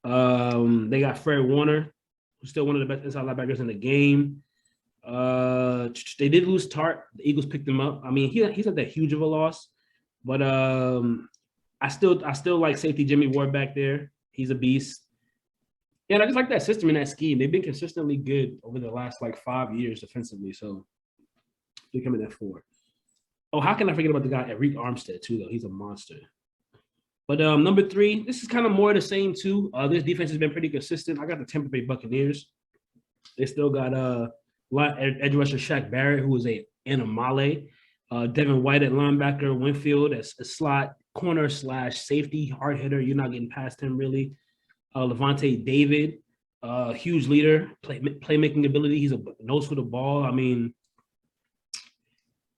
They got Fred Warner, who's still one of the best inside linebackers in the game. They did lose Tart. The Eagles picked him up. I mean, he's not that huge of a loss, but I still like safety Jimmy Ward back there. He's a beast. Yeah, and I just like that system and that scheme. They've been consistently good over the last 5 years defensively. So they're coming at 4. Oh, how can I forget about the guy Eric Armstead too? Though he's a monster. But number 3, this is kind of more of the same too. This defense has been pretty consistent. I got the Tampa Bay Buccaneers. They still got edge rusher Shaq Barrett, who is a animale. Devin White at linebacker, Winfield as a slot corner / safety, hard hitter. You're not getting past him really. Levante David, huge leader, playmaking ability. He's a nose for the ball. I mean,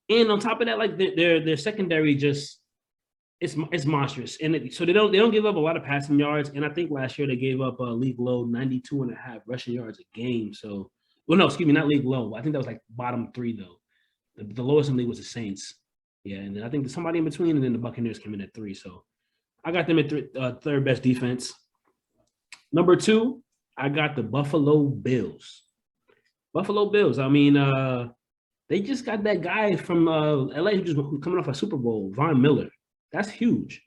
and on top of that, their secondary just it's monstrous, and so they don't give up a lot of passing yards. And I think last year they gave up a league low 92.5 rushing yards a game. So, well, no, excuse me, not league low. I think that was bottom 3 though. The lowest in the league was the Saints. Yeah, and then I think there's somebody in between, and then the Buccaneers came in at 3. So I got them at third best defense. Number 2, I got the Buffalo Bills. I mean, they just got that guy from LA who's coming off a Super Bowl, Von Miller. That's huge.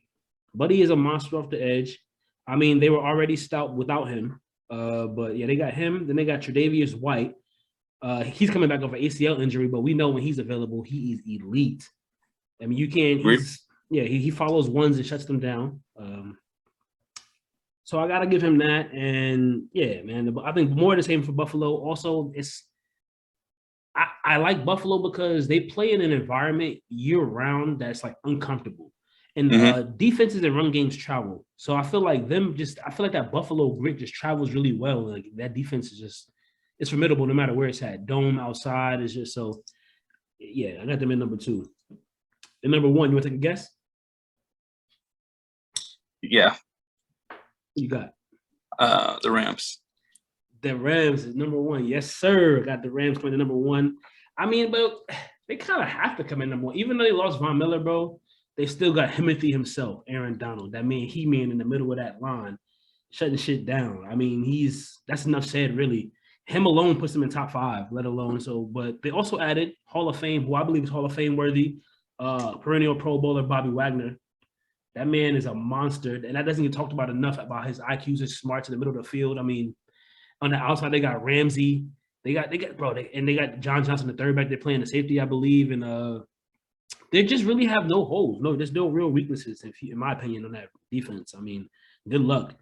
Buddy is a monster off the edge. I mean, they were already stout without him. But yeah, they got him. Then they got Tre'Davious White. He's coming back off an ACL injury, but we know when he's available, he is elite. I mean, he follows ones and shuts them down. So I got to give him that. And yeah, man, I think more of the same for Buffalo. Also, I like Buffalo because they play in an environment year round that's uncomfortable. And defenses and run games travel. So I feel like that Buffalo grit just travels really well. That defense is it's formidable no matter where it's at. Dome, outside, is just so. Yeah, I got them in number 2. And number 1, you want to take a guess? Yeah. You got the Rams. The Rams is number 1. Yes, sir. Got the Rams coming to number 1. I mean, but they kind of have to come in number 1. Even though they lost Von Miller, bro, they still got Himothy himself, Aaron Donald. That man, He-Man in the middle of that line, shutting shit down. I mean, that's enough said, really. Him alone puts him in top 5, let alone so. But they also added Hall of Fame, who I believe is Hall of Fame worthy, perennial Pro Bowler Bobby Wagner. That man is a monster, and that doesn't get talked about enough about his IQs, his smarts in the middle of the field. I mean, on the outside they got Ramsey, they got John Johnson the third back. They're playing the safety, I believe, and they just really have no holes. No, there's no real weaknesses, in my opinion, on that defense. I mean, good luck.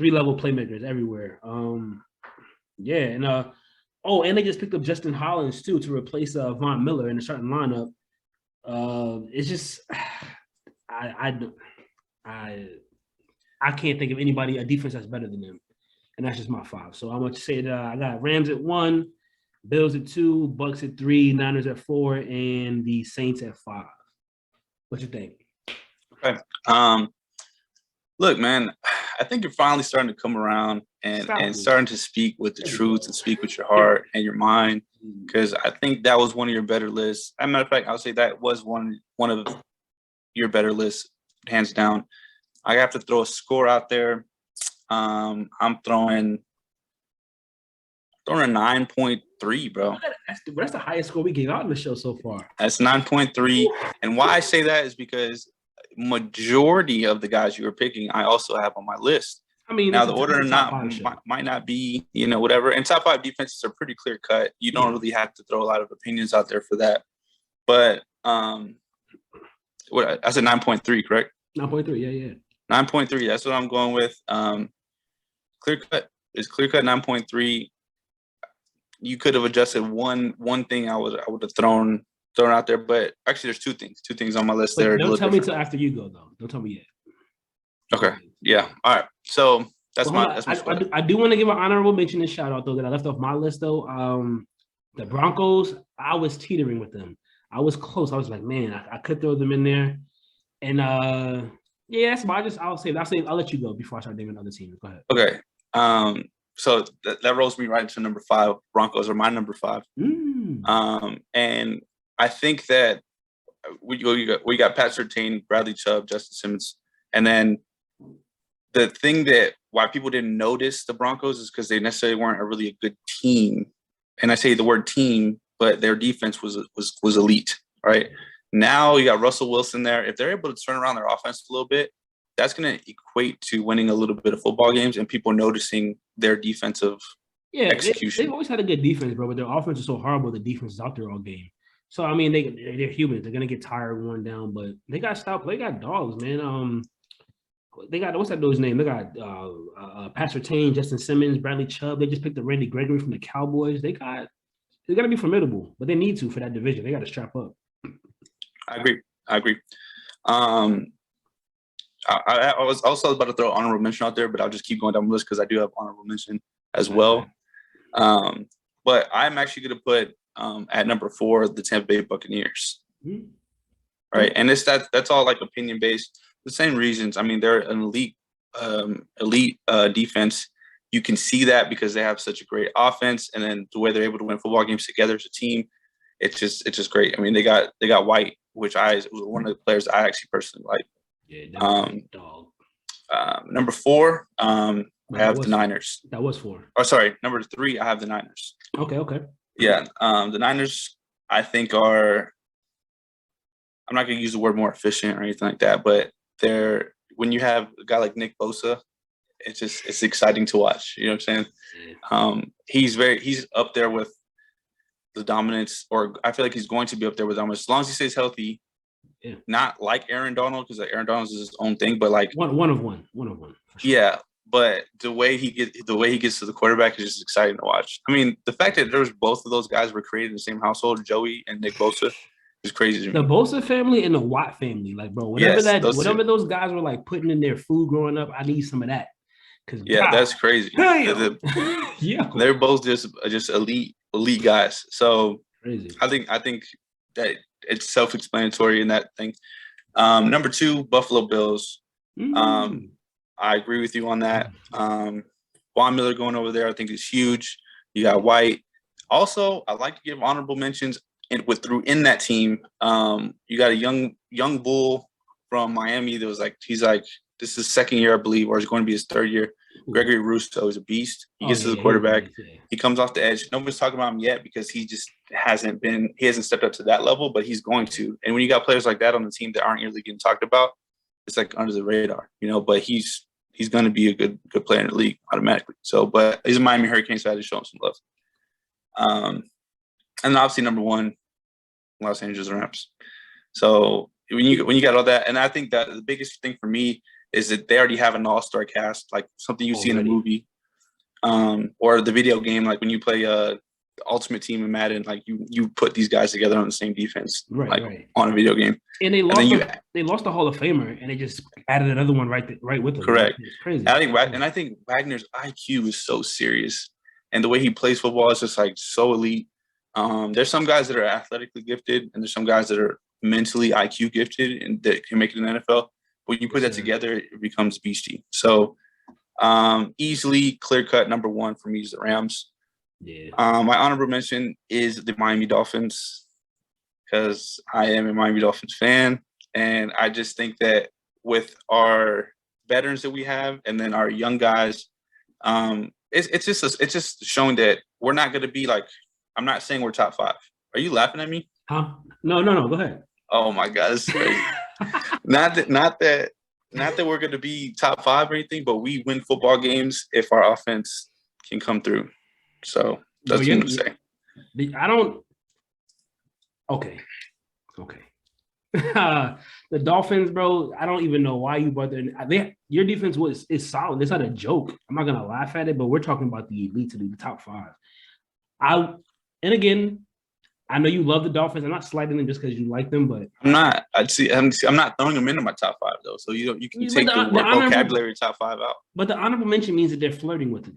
3-level playmakers everywhere. Yeah, and and they just picked up Justin Hollins too to replace Von Miller in the starting lineup. It's just I can't think of anybody, a defense that's better than them. And that's just my 5. So I'm going to say that I got Rams at 1, Bills at 2, Bucks at 3, Niners at 4, and the Saints at 5. What you think? Okay. Look, man, I think you're finally starting to come around Stop and it. starting to speak with the There you truth go. and speak with your heart and your mind. Mm. Because I think that was one of your better lists. As a matter of fact, I'll say that was one of your better lists, hands down. I have to throw a score out there. I'm throwing a 9.3, bro. That's the highest score we gave out in the show so far. That's 9.3. And why I say that is because majority of the guys you were picking, I also have on my list. I mean, Now it's the order it's or a top not five show. might not be, whatever. And top 5 defenses are pretty clear cut. You don't really have to throw a lot of opinions out there for that. But what I said 9.3, correct? 9.3, yeah. 9.3. That's what I'm going with. Clear cut is clear cut 9.3. You could have adjusted one thing I would have thrown out there, but actually there's two things on my list there. But don't tell me till after you go though. Don't tell me yet. Okay. Yeah. All right. So that's Well, my squad. I do want to give an honorable mention and shout out though that I left off my list though. The Broncos, I was teetering with them. I was close. I was like, man, I could throw them in there. And yeah, that's why I'll let you go before I start naming other teams. Go ahead. Okay. So that rolls me right into number 5. Broncos are my number 5. And I think that we got Pat Surtain, Bradley Chubb, Justin Simmons, and then the thing that why people didn't notice the Broncos is because they necessarily weren't really a good team. And I say the word team, but their defense was elite, right? Now you got Russell Wilson there. If they're able to turn around their offense a little bit, that's going to equate to winning a little bit of football games and people noticing their defensive execution. They've always had a good defense, bro, but their offense is so horrible. The defense is out there all game. So I mean, they're humans. They're gonna get tired, worn down, but they got stop. They got dogs, man. They got what's that dude's name? They got Pat Surtain, Justin Simmons, Bradley Chubb. They just picked up Randy Gregory from the Cowboys. They got to be formidable, but they need to for that division. They got to strap up. I agree. I was also about to throw honorable mention out there, but I'll just keep going down the list because I do have honorable mention as well. But I'm actually going to put at number 4 the Tampa Bay Buccaneers. Mm-hmm. Right, and that's all like opinion based. The same reasons. I mean, they're an elite defense. You can see that because they have such a great offense, and then the way they're able to win football games together as a team, it's just great. I mean, they got White, which was one of the players I actually personally like. Yeah, dog. Number 4, I have the Niners. That was 4. Oh, sorry, number 3, I have the Niners. Okay. Yeah, the Niners I think are. I'm not going to use the word more efficient or anything like that, but when you have a guy like Nick Bosa, it's exciting to watch. You know what I'm saying? He's up there with the dominance, or I feel like he's going to be up there with dominance as long as he stays healthy. Yeah. Not like Aaron Donald, because Aaron Donald is his own thing, but like one of one. Sure. Yeah, but the way he gets to the quarterback is just exciting to watch. I mean, the fact that both of those guys were created in the same household, Joey and Nick Bosa, is crazy to me. The Bosa family and the Watt family, like, bro, whatever those guys were like putting in their food growing up, I need some of that. That's crazy. Yeah, they're both just elite guys. So crazy. I think that it's self-explanatory in that thing. Number 2, Buffalo Bills. I agree with you on that. Von Miller going over there, I think is huge. You got White. Also, I like to give honorable mentions in that team. You got a young bull from Miami that was this is his second year, I believe, or it's going to be his third year. Gregory Rousseau is a beast. He gets to the quarterback. He comes off the edge. Nobody's talking about him yet because he just hasn't stepped up to that level, but he's going to. And when you got players like that on the team that aren't really getting talked about, it's like under the radar, but he's going to be a good player in the league automatically. So, but he's a Miami Hurricane, so I had to show him some love. And obviously number 1, Los Angeles Rams. So when you got all that, and I think that the biggest thing for me is that they already have an all-star cast, like something you see in a movie, or the video game, like when you play the Ultimate Team in Madden, like you put these guys together on the same defense, right. on a video game. And they lost the Hall of Famer, and they just added another one right with them. Correct. It's crazy. I think Wagner's IQ is so serious, and the way he plays football is just like so elite. There's some guys that are athletically gifted, and there's some guys that are mentally IQ gifted and that can make it in the NFL. when you put that together, it becomes beastie. So easily clear-cut number one for me is the Rams. Yeah. My honorable mention is the Miami Dolphins because I am a Miami Dolphins fan. And I just think that with our veterans that we have and then our young guys, it's just showing that we're not going to be like, I'm not saying we're top 5. Are you laughing at me? Huh? No. Go ahead. Oh my God, that's crazy. not that we're going to be top 5 or anything, but we win football games if our offense can come through. So that's what I'm going to say. I don't. Okay. The Dolphins, bro. I don't even know why you brought that. Your defense is solid. It's not a joke. I'm not gonna laugh at it, but we're talking about the elite to the top 5. And again, I know you love the Dolphins. I'm not slighting them just because you like them, but I'm not. I'm not throwing them into my top 5 though. So you can take the vocabulary top 5 out. But the honorable mention means that they're flirting with it.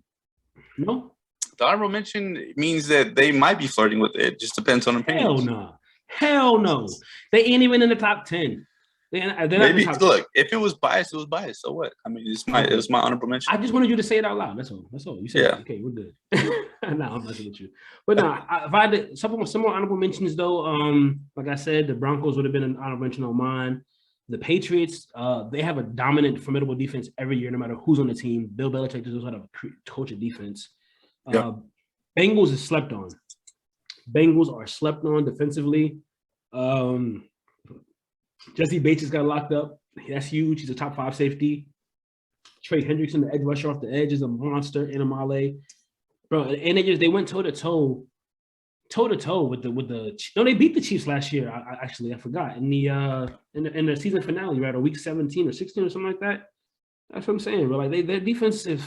No. The honorable mention means that they might be flirting with it. It just depends on opinions. Hell no. They ain't even in the top 10. They're maybe look, if it was biased, it was biased. So what? I mean, it was my honorable mention. I just wanted you to say it out loud. That's all. You said it. Okay, we're good. No, I'm messing with you. But no, if I did some more honorable mentions though, like I said, the Broncos would have been an honorable mention on mine. The Patriots, they have a dominant, formidable defense every year, no matter who's on the team. Bill Belichick knows how to coach a defense. Bengals is slept on. Bengals are slept on defensively. Jesse Bates just got locked up. That's huge. He's a top 5 safety. Trey Hendrickson, the edge rusher off the edge, is a monster in Amale. Bro, and they went toe to toe with the. No, they beat the Chiefs last year. I forgot in the season finale, right? Or week 17 or 16 or something like that. That's what I'm saying, bro. Like their defense is,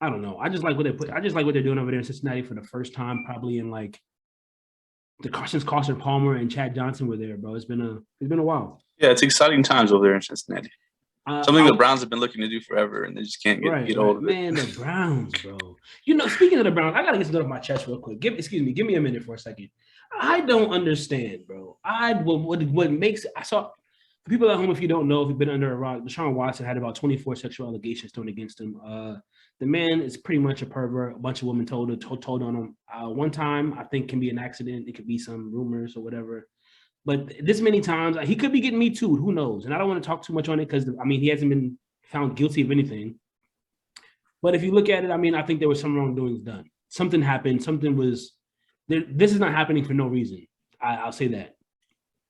I don't know. I just like what they're doing over there in Cincinnati for the first time, probably in like. Since Carson Palmer and Chad Johnson were there, bro. It's been a while. Yeah, it's exciting times over there in Cincinnati. Something the Browns have been looking to do forever, and they just can't get hold of it. Man, the Browns, bro. You know, speaking of the Browns, I gotta get something off my chest real quick. Give me a minute for a second. I don't understand, bro. What makes I saw people at home, if you don't know, if you've been under a rock, Deshaun Watson had about 24 sexual allegations thrown against him. The man is pretty much a pervert. A bunch of women told on him. One time, I think, can be an accident. It could be some rumors or whatever. But this many times, he could be getting me too. Who knows? And I don't want to talk too much on it because, I mean, he hasn't been found guilty of anything. But if you look at it, I mean, I think there was some wrongdoings done. Something happened. Something was there. This is not happening for no reason. I'll say that.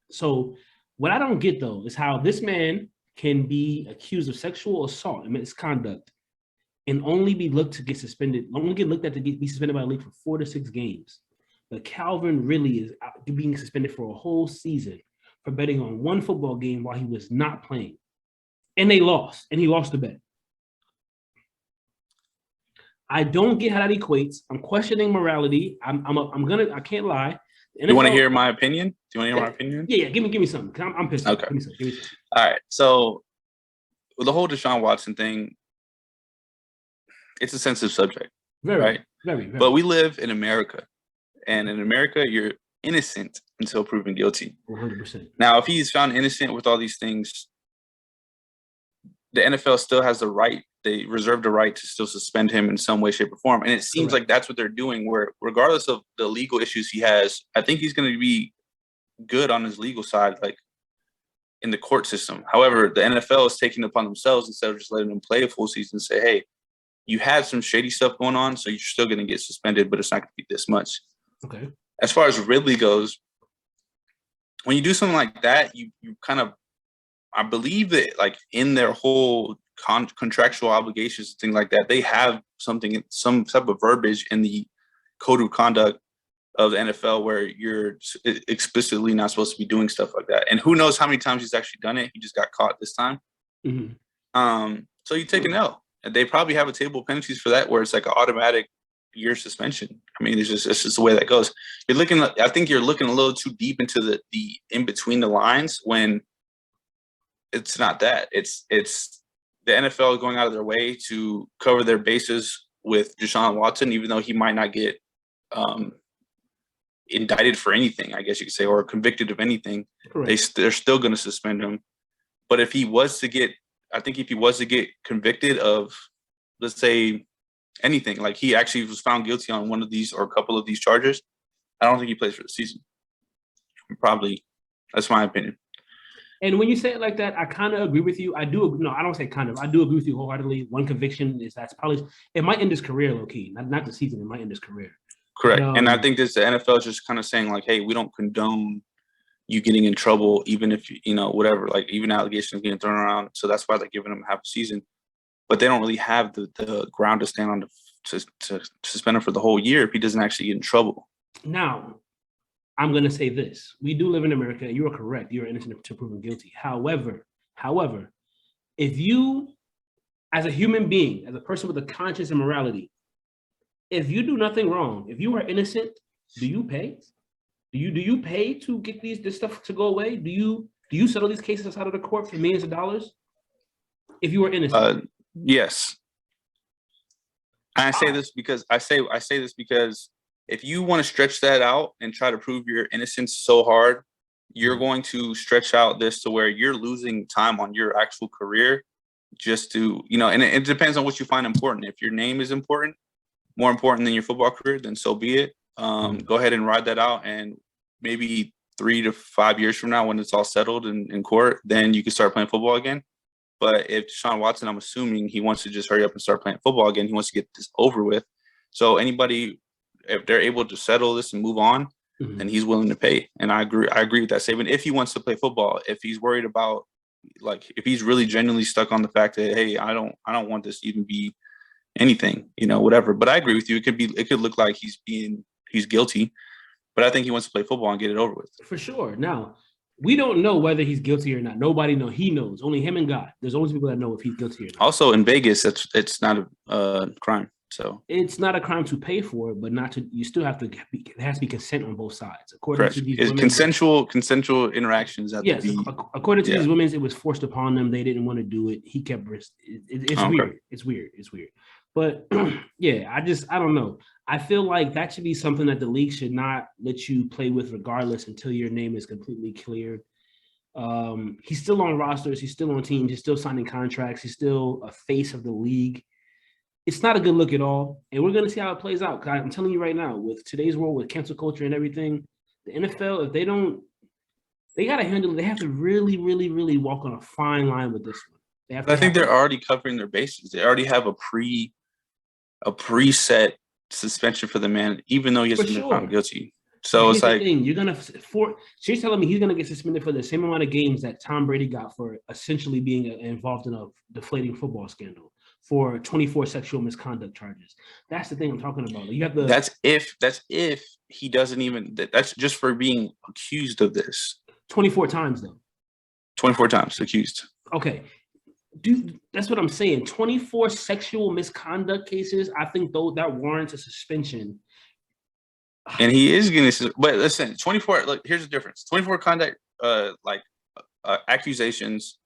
So what I don't get, though, is how this man can be accused of sexual assault and misconduct and only be looked to get suspended, be suspended by the league for 4 to 6 games. But Calvin really is being suspended for a whole season for betting on one football game while he was not playing. And they lost, and he lost the bet. I don't get how that equates. I'm questioning morality. I can't lie. You want to hear my opinion? Do you want to hear my opinion? Yeah. Give me something. I'm pissed. Okay. Give me something. All right. So with the whole Deshaun Watson thing, it's a sensitive subject, right? Very. But we live in America, and in America, you're innocent until proven guilty. 100%. Now, if he's found innocent with all these things, the NFL still has the right. They reserve the right to still suspend him in some way, shape, or form. And it seems like that's what they're doing, where regardless of the legal issues he has, I think he's going to be good on his legal side, like in the court system. However, the NFL is taking it upon themselves instead of just letting him play a full season and say, hey, you had some shady stuff going on, so you're still going to get suspended, but it's not going to be this much. Okay. As far as Ridley goes, when you do something like that, you kind of, I believe that like in their whole contractual obligations and things like that, they have some type of verbiage in the code of conduct of the NFL where you're explicitly not supposed to be doing stuff like that. And who knows how many times he's actually done it. He just got caught this time. Mm-hmm. So you take an L. And they probably have a table of penalties for that where it's like an automatic year suspension. I mean, it's just the way that goes. I think you're looking a little too deep into the in between the lines when it's not that. It's the NFL going out of their way to cover their bases with Deshaun Watson, even though he might not get indicted for anything, I guess you could say, or convicted of anything. They're still going to suspend him. But if he was to get convicted of, let's say, anything, like he actually was found guilty on one of these or a couple of these charges, I don't think he plays for the season. Probably, that's my opinion. And when you say it like that, I kind of agree with you. I do. No, I don't say kind of. I do agree with you wholeheartedly. One conviction that's probably it might end his career, low key. Not the season. It might end his career. Correct. And I think the NFL is just kind of saying like, hey, we don't condone you getting in trouble, even if whatever, like even allegations getting thrown around. So that's why they're giving him half a season. But they don't really have the ground to stand on to suspend him for the whole year if he doesn't actually get in trouble. Now, I'm going to say this. We do live in America, and you are correct. You are innocent until proven guilty. However, if you, as a human being, as a person with a conscience and morality, if you do nothing wrong, if you are innocent, do you pay? Do you pay to get this stuff to go away? Do you settle these cases outside of the court for millions of dollars? If you are innocent? Yes. And I say this because if you want to stretch that out and try to prove your innocence so hard, you're going to stretch out this to where you're losing time on your actual career just to, and it depends on what you find important. If your name is important, more important than your football career, then so be it. Go ahead and ride that out. And maybe 3 to 5 years from now, when it's all settled in court, then you can start playing football again. But if Deshaun Watson, I'm assuming he wants to just hurry up and start playing football again. He wants to get this over with. So anybody, if they're able to settle this and move on, then he's willing to pay. And I agree with that statement. If he wants to play football, if he's worried about, like, if he's really genuinely stuck on the fact that, hey, I don't want this to even be anything, whatever. But I agree with you. It could look like he's guilty, but I think he wants to play football and get it over with. For sure. Now, we don't know whether he's guilty or not. Nobody knows. He knows. Only him and God. There's always people that know if he's guilty or not. Also, in Vegas, it's not a crime. So it's not a crime to pay for it, but not to. You still have to. It has to be consent on both sides. According to these women, consensual interactions. Yes, according to these women, it was forced upon them. They didn't want to do it. He kept. It's weird. Okay. It's weird. But yeah, I don't know. I feel like that should be something that the league should not let you play with regardless until your name is completely cleared. He's still on rosters. He's still on teams. He's still signing contracts. He's still a face of the league. It's not a good look at all. And we're going to see how it plays out. I'm telling you right now, with today's world, with cancel culture and everything, the NFL, if they got to handle it. They have to really, really, really walk on a fine line with this one. I think they're already covering their bases. They already have a preset suspension for the man, even though he hasn't been found guilty. So it's like she's telling me he's gonna get suspended for the same amount of games that Tom Brady got for essentially being involved in a deflating football scandal for 24 sexual misconduct charges. That's the thing I'm talking about. You have that's if he doesn't even. That's just for being accused of this. 24 times though. 24 times accused. Okay. Dude, that's what I'm saying. 24 sexual misconduct cases. I think that warrants a suspension. And he is going to. But listen, 24. Look, here's the difference. 24 conduct, accusations.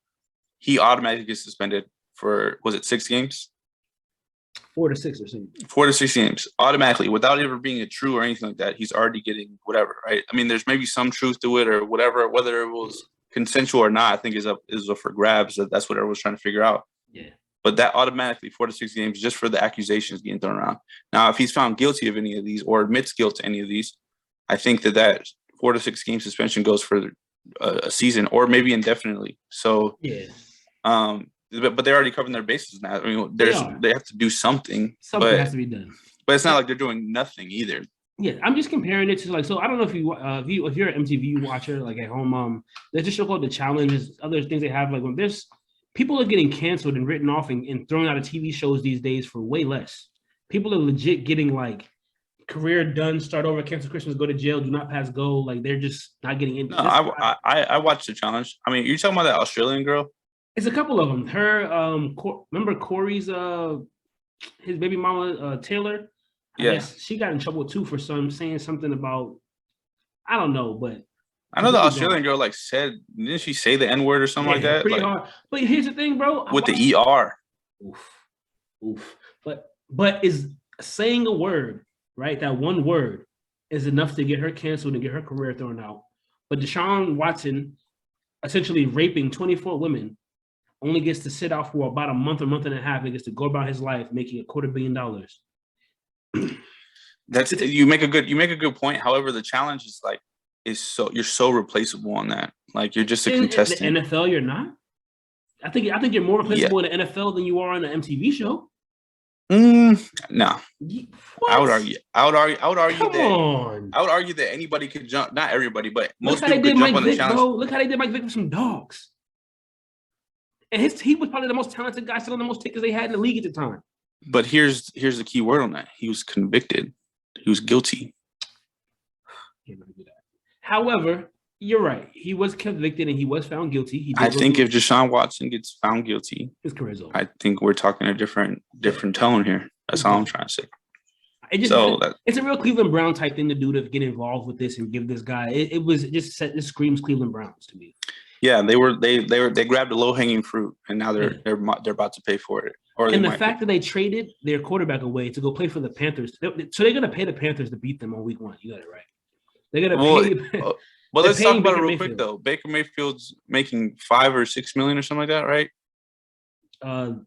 He automatically gets suspended for, was it 6 games? 4 to 6 or something. 4 to 6 games automatically, without ever being a true or anything like that. He's already getting whatever, right? I mean, there's maybe some truth to it or whatever, whether it was consensual or not, I think is up for grabs. That's what everyone's trying to figure out. Yeah. But that automatically 4 to 6 games just for the accusations getting thrown around. Now, if he's found guilty of any of these or admits guilt to any of these, I think that 4 to 6 game suspension goes for a season or maybe indefinitely. So yeah. But they're already covering their bases now. I mean, they have to do something. Something has to be done. But it's not like they're doing nothing either. Yeah, I'm just comparing it to so I don't know if you're an MTV watcher like at home, there's a show called The Challenge. There's other things they have when there's people are getting canceled and written off and thrown out of TV shows these days for way less. People are legit getting career done, start over, cancel Christmas, go to jail, do not pass go. They're just not getting in. No, I watched The Challenge. I mean, you're talking about that Australian girl? It's a couple of them. Her, remember Corey's his baby mama Taylor. I guess she got in trouble too for saying something about, I don't know, but I know the Australian girl didn't she say the N-word or something like that? Pretty hard. But here's the thing, bro. With the ER. Oof. But is saying a word, right? That one word is enough to get her canceled and get her career thrown out. But Deshaun Watson essentially raping 24 women, only gets to sit out for about a month and a half, and gets to go about his life making $250 million. You make a good point. However, the challenge is like you're so replaceable on that. Like you're just a contestant. In the NFL, you're not. I think you're more replaceable in the NFL than you are on an MTV show. No, what? I would argue. Come that. On. I would argue that anybody could jump. Not everybody, but most people could jump on the Vick, challenge. Bro. Look how they did Mike Vick with some dogs. And he was probably the most talented guy selling the most tickets they had in the league at the time. But here's the key word on that. He was convicted. He was guilty. However, you're right. He was convicted and he was found guilty. I think if Deshaun Watson gets found guilty, his career's over. I think we're talking a different tone here. That's all I'm trying to say. It's a real Cleveland Brown type thing to do, to get involved with this and give this guy. It screams Cleveland Browns to me. Yeah, they grabbed a low hanging fruit and now they're about to pay for it. And the fact that they traded their quarterback away to go play for the Panthers, so they're going to pay the Panthers to beat them on week 1. You got it right. They're going to pay. Well, let's talk about it real quick though. Baker Mayfield's making $5 or $6 million or something like that, right?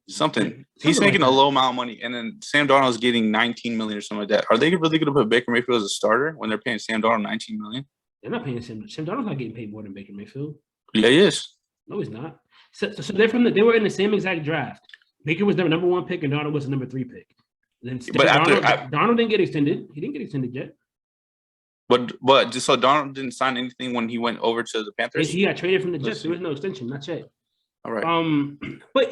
Something. He's making a low amount of money, and then Sam Darnold's getting $19 million or something like that. Are they really going to put Baker Mayfield as a starter when they're paying Sam Darnold $19 million? They're not paying Sam. Sam Darnold's not getting paid more than Baker Mayfield. Yeah, he is. No, he's not. So they were in the same exact draft. Baker was their number 1 pick, and Darnold was the number 3 pick. Then Darnold didn't get extended. He didn't get extended yet. But just so Darnold didn't sign anything when he went over to the Panthers. He got traded from the Jets. There was no extension, not yet. All right. But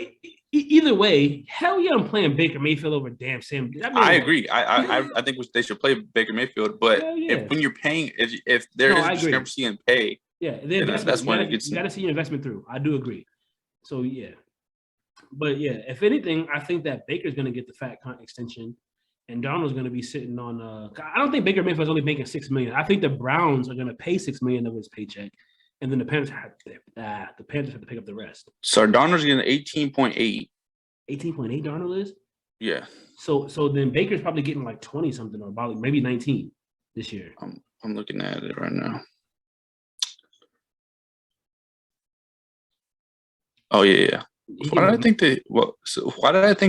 either way, hell yeah, I'm playing Baker Mayfield over damn Sam. I agree. I think they should play Baker Mayfield. But when you're paying, if there is a discrepancy in pay, that's when it gets. You got to see your investment through. I do agree. So yeah, but yeah, if anything, I think that Baker's going to get the fat extension. And Darnold's going to be sitting on. I don't think Baker Mayfield's only making $6 million. I think the Browns are going to pay $6 million of his paycheck, and then the Panthers have to pick up the rest. So Darnold's getting 18.8. 18.8 Darnold is. Yeah. So then Baker's probably getting like 20 something, or about maybe 19 this year. I'm looking at it right now. Oh yeah. Why did I think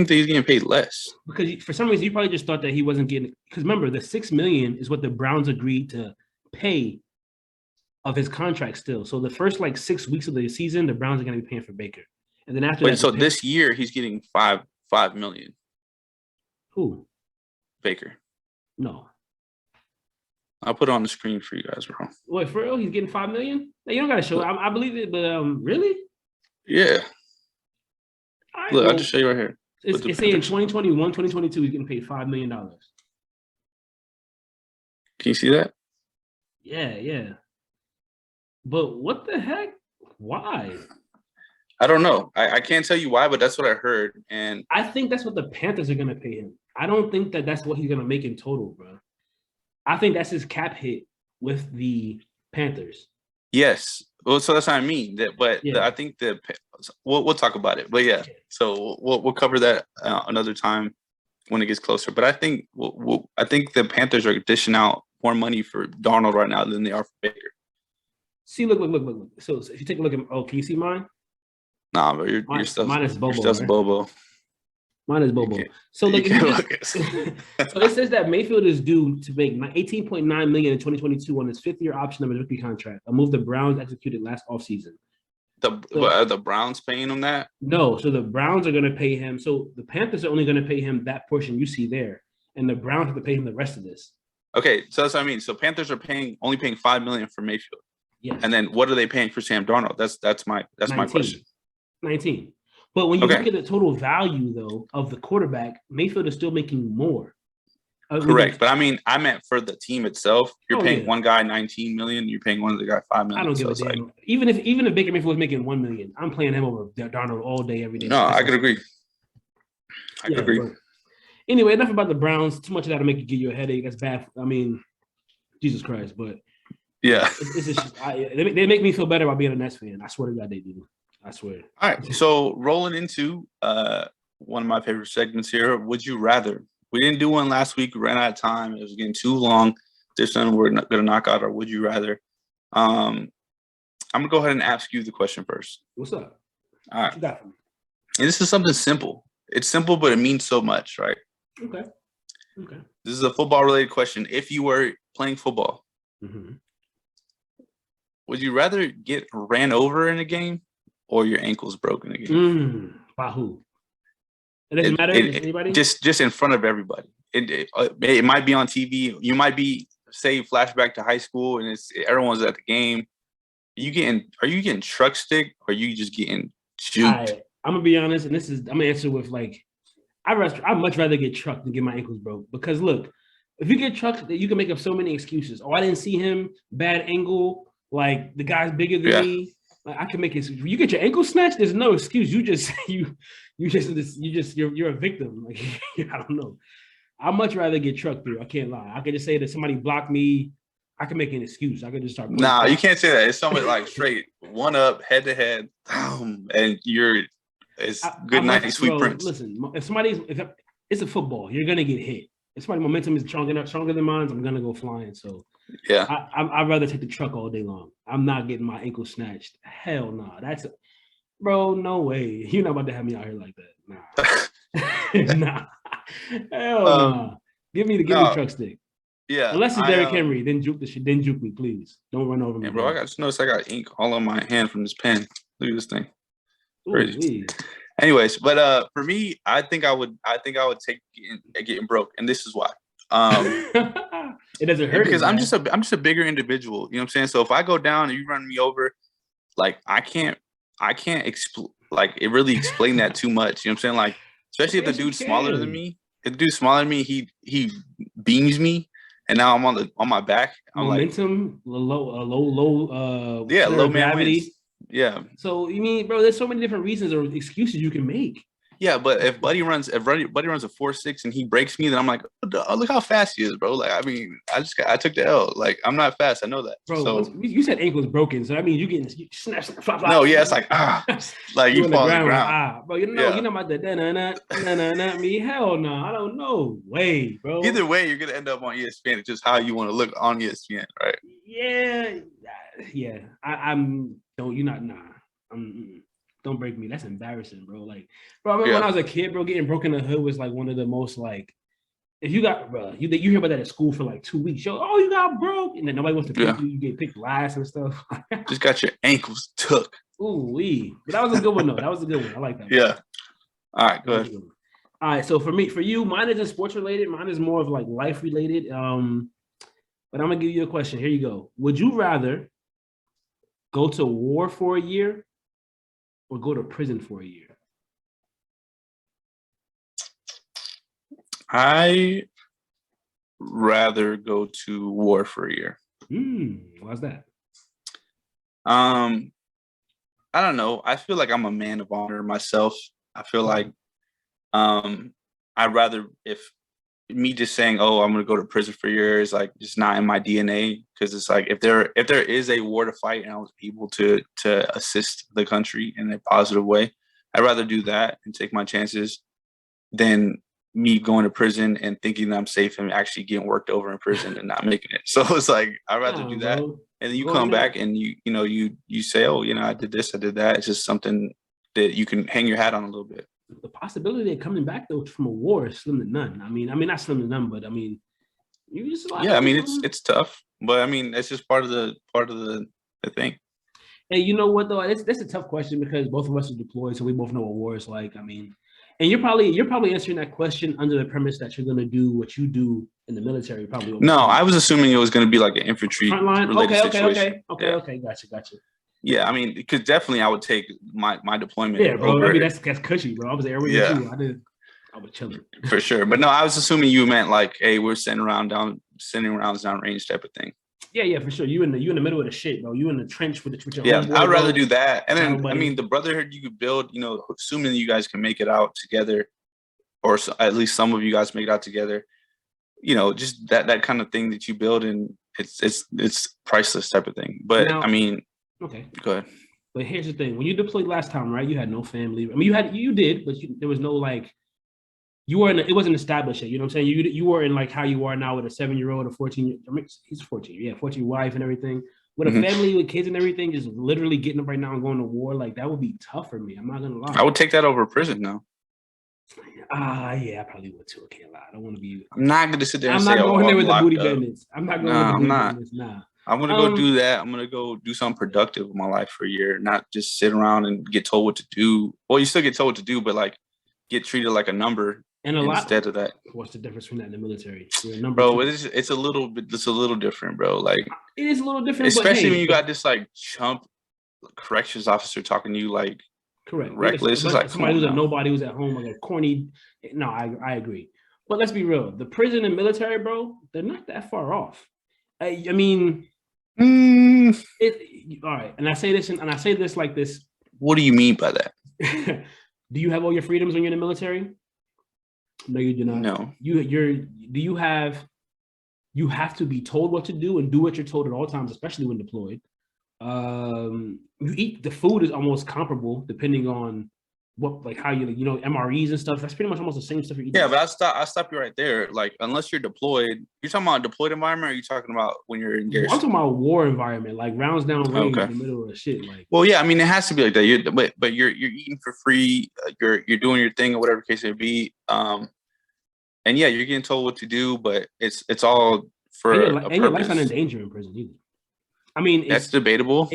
that he's getting paid less? Because for some reason you probably just thought that he wasn't getting. Because remember, the $6 million is what the Browns agreed to pay of his contract still. So the first 6 weeks of the season, the Browns are going to be paying for Baker, and then after. So this year he's getting $5 million. Who? Baker. No. I'll put it on the screen for you guys, bro. Wait, for real? He's getting $5 million? Now, you don't got to show it. I believe it, but really? Yeah. Right, look, I'll just show you right here. It's saying 2021, 2022, he's getting paid $5 million. Can you see that? Yeah. But what the heck? Why? I don't know. I can't tell you why, but that's what I heard. And I think that's what the Panthers are going to pay him. I don't think that that's what he's going to make in total, bro. I think that's his cap hit with the Panthers. Yes. Well, so that's what I mean. I think that we'll talk about it. But yeah, so we'll cover that another time when it gets closer. But I think I think the Panthers are dishing out more money for Darnold right now than they are for Baker. See, look. So if you take a look at, can you see mine? Nah, but your stuff's mine is Bobo. Your stuff's Bobo. Mine is Bobo. So look, so it says that Mayfield is due to make $18.9 million in 2022 on his 5th-year option of his rookie contract, a move the Browns executed last offseason. The Browns paying him that? No, so the Browns are going to pay him. So the Panthers are only going to pay him that portion you see there, and the Browns have to pay him the rest of this. Okay, so that's what I mean. So Panthers are only paying $5 million for Mayfield. Yes. And then what are they paying for Sam Darnold? That's my question. 19. But when you look at the total value, though, of the quarterback, Mayfield is still making more. Correct. But I meant for the team itself. You're paying one guy $19 million. You're paying one other guy $5 million. I don't give a damn. Even if Baker Mayfield was making $1 million, I'm playing him over Darnold all day, every day. No, I could agree. I could agree. Anyway, enough about the Browns. Too much of that will give you a headache. That's bad. I mean, Jesus Christ. But yeah, they make me feel better about being a Nets fan. I swear to God, they do. I swear. All right. So rolling into one of my favorite segments here. Would you rather? We didn't do one last week. We ran out of time. It was getting too long. This time we're going to knock out our would you rather. I'm gonna go ahead and ask you the question first. What's up? All What right. you got for me? And this is something simple. It's simple, but it means so much, right? Okay. Okay. This is a football related question. If you were playing football, Mm-hmm. would you rather get ran over in a game or your ankles broken in a game? By who? It doesn't matter. Anybody? Just in front of everybody. It might be on TV. You might be say flashback to high school and it's everyone's at the game. Are you getting truck stick or are you just getting juked? I'm gonna be honest, and I'm gonna answer with like I'd much rather get trucked than get my ankles broke. Because look, if you get trucked, you can make up so many excuses. Oh, I didn't see him, bad angle, like the guy's bigger than me. Like I can make it. You get your ankle snatched, there's no excuse. You're a victim. Like I don't know. I'd much rather get trucked through. I can't lie. I could just say that somebody blocked me. I can make an excuse. I could just start. Nah, you can't say that. It's somebody like straight one up, head to head, and it's good night, sweet prince. Listen, if it's a football, you're gonna get hit. If somebody's momentum is stronger than mine, I'm gonna go flying. So yeah, I'd rather take the truck all day long. I'm not getting my ankle snatched. Hell no. Bro, no way. You're not about to have me out here like that. Nah. Nah. Hell no. Give me the truck stick. Yeah. Unless it's Derrick Henry, then juke me, please. Don't run over me. Yeah, bro, I just noticed I got ink all on my hand from this pen. Look at this thing. Crazy. Anyways, but for me, I think I would take getting broke, and this is why. It doesn't hurt because I'm just a bigger individual. You know what I'm saying? So if I go down and you run me over, like I can't really explain that too much. You know what I'm saying? Like especially if the dude's smaller than me. If the dude's smaller than me, he beams me. And now I'm on my back. I'm momentum, low man gravity. Wins. Yeah. So you mean, bro? There's so many different reasons or excuses you can make. Yeah, but if Buddy runs a 4.6 and he breaks me, then I'm like, oh, look how fast he is, bro. Like, I mean, I took the L. Like, I'm not fast. I know that. Bro, so, you said ankles broken, so I mean, you snap, flop. No, yeah, it's like like you fall on the ground. Bro, you know about the me. Hell no, I don't know. Way, bro. Either way, you're gonna end up on ESPN. It's just how you want to look on ESPN, right? Yeah. Don't break me. That's embarrassing, bro. Like, bro, I remember when I was a kid, bro, getting broken in the hood was like one of the most like, if you got, bro, you hear about that at school for like 2 weeks. You got broke, and then nobody wants to pick you. You get picked last and stuff. Just got your ankles took. Ooh wee. But that was a good one though. That was a good one. I like that. Yeah. All right, go ahead. All right. So for you, mine isn't sports related. Mine is more of like life related. But I'm gonna give you a question. Here you go. Would you rather go to war for a year or go to prison for a year? I rather go to war for a year. Why's that? I don't know. I feel like I'm a man of honor myself. I feel like I'd rather if me just saying, "Oh, I'm gonna go to prison for a year" is like just not in my DNA. Because it's like if there is a war to fight and I was able to assist the country in a positive way, I'd rather do that and take my chances than me going to prison and thinking that I'm safe and actually getting worked over in prison and not making it. So it's like I'd rather do that. And then you come back and you say, "Oh, I did this, I did that." It's just something that you can hang your hat on a little bit. The possibility of coming back though from a war is slim to none. I mean, not slim to none, but I mean, you just like, I mean, it's tough, but I mean, it's just part of the thing. Hey, you know what though? That's a tough question because both of us are deployed, so we both know what war is like. I mean, and you're probably answering that question under the premise that you're going to do what you do in the military. Probably. No, I was assuming it was going to be like an infantry related situation. Okay, gotcha. Yeah, I mean, because definitely I would take my deployment. Yeah, bro. I mean, that's cushy, bro. I was there with you. I was chilling for sure. But no, I was assuming you meant like, hey, we're sending rounds down range type of thing. Yeah, for sure. You in the middle of the shit, bro. You in the trench with your I'd rather do that. And then I mean, the brotherhood you could build, assuming you guys can make it out together, or at least some of you guys make it out together. Just that kind of thing that you build, and it's priceless type of thing. But now, I mean. Okay. Go ahead. But here's the thing: when you deployed last time, right? You had no family. I mean, you did, but there was no like. You were it wasn't established yet. You know what I'm saying? You were in like how you are now with a 7-year-old, a 14. I mean, he's 14. Yeah, 14 wife and everything. with a family with kids and everything, just literally getting up right now and going to war, like that would be tough for me. I'm not gonna lie. I would take that over prison now. Yeah, I probably would too. I can't lie. I don't want to be. I'm not gonna sit there and I'm say, not going "Oh, there I'm with the booty locked up." bandits. I'm not going Nah, with the I'm booty not. bandits. Nah. I'm gonna go do that. I'm gonna go do something productive with my life for a year, not just sit around and get told what to do. Well, you still get told what to do, but like get treated like a number And instead of that. What's the difference between that and the military? You're a number Bro, two. it's a little different, bro. Like It is a little different, especially but when you got this like chump corrections officer talking to you like correct. reckless. It's like somebody who's a nobody who's at home, like a corny. No, I agree. But let's be real. The prison and military, bro, they're not that far off. I mean, all right. And I say this like this. What do you mean by that? Do you have all your freedoms when you're in the military? No, you do not. No. You have to be told what to do and do what you're told at all times, especially when deployed. You eat the food is almost comparable depending on what, like how you MREs and stuff. That's pretty much almost the same stuff you eat. Yeah, but I stop you right there. Like, unless you're deployed, you're talking about a deployed environment, or are you talking about when you're in garrison? I'm talking about war environment, like rounds down range in the middle of the shit. Like, well, yeah, I mean, it has to be like that. But you're eating for free. You're doing your thing or whatever case it be. And yeah, you're getting told what to do, but it's all for a purpose. And your life's not in danger in prison either. I mean, that's debatable.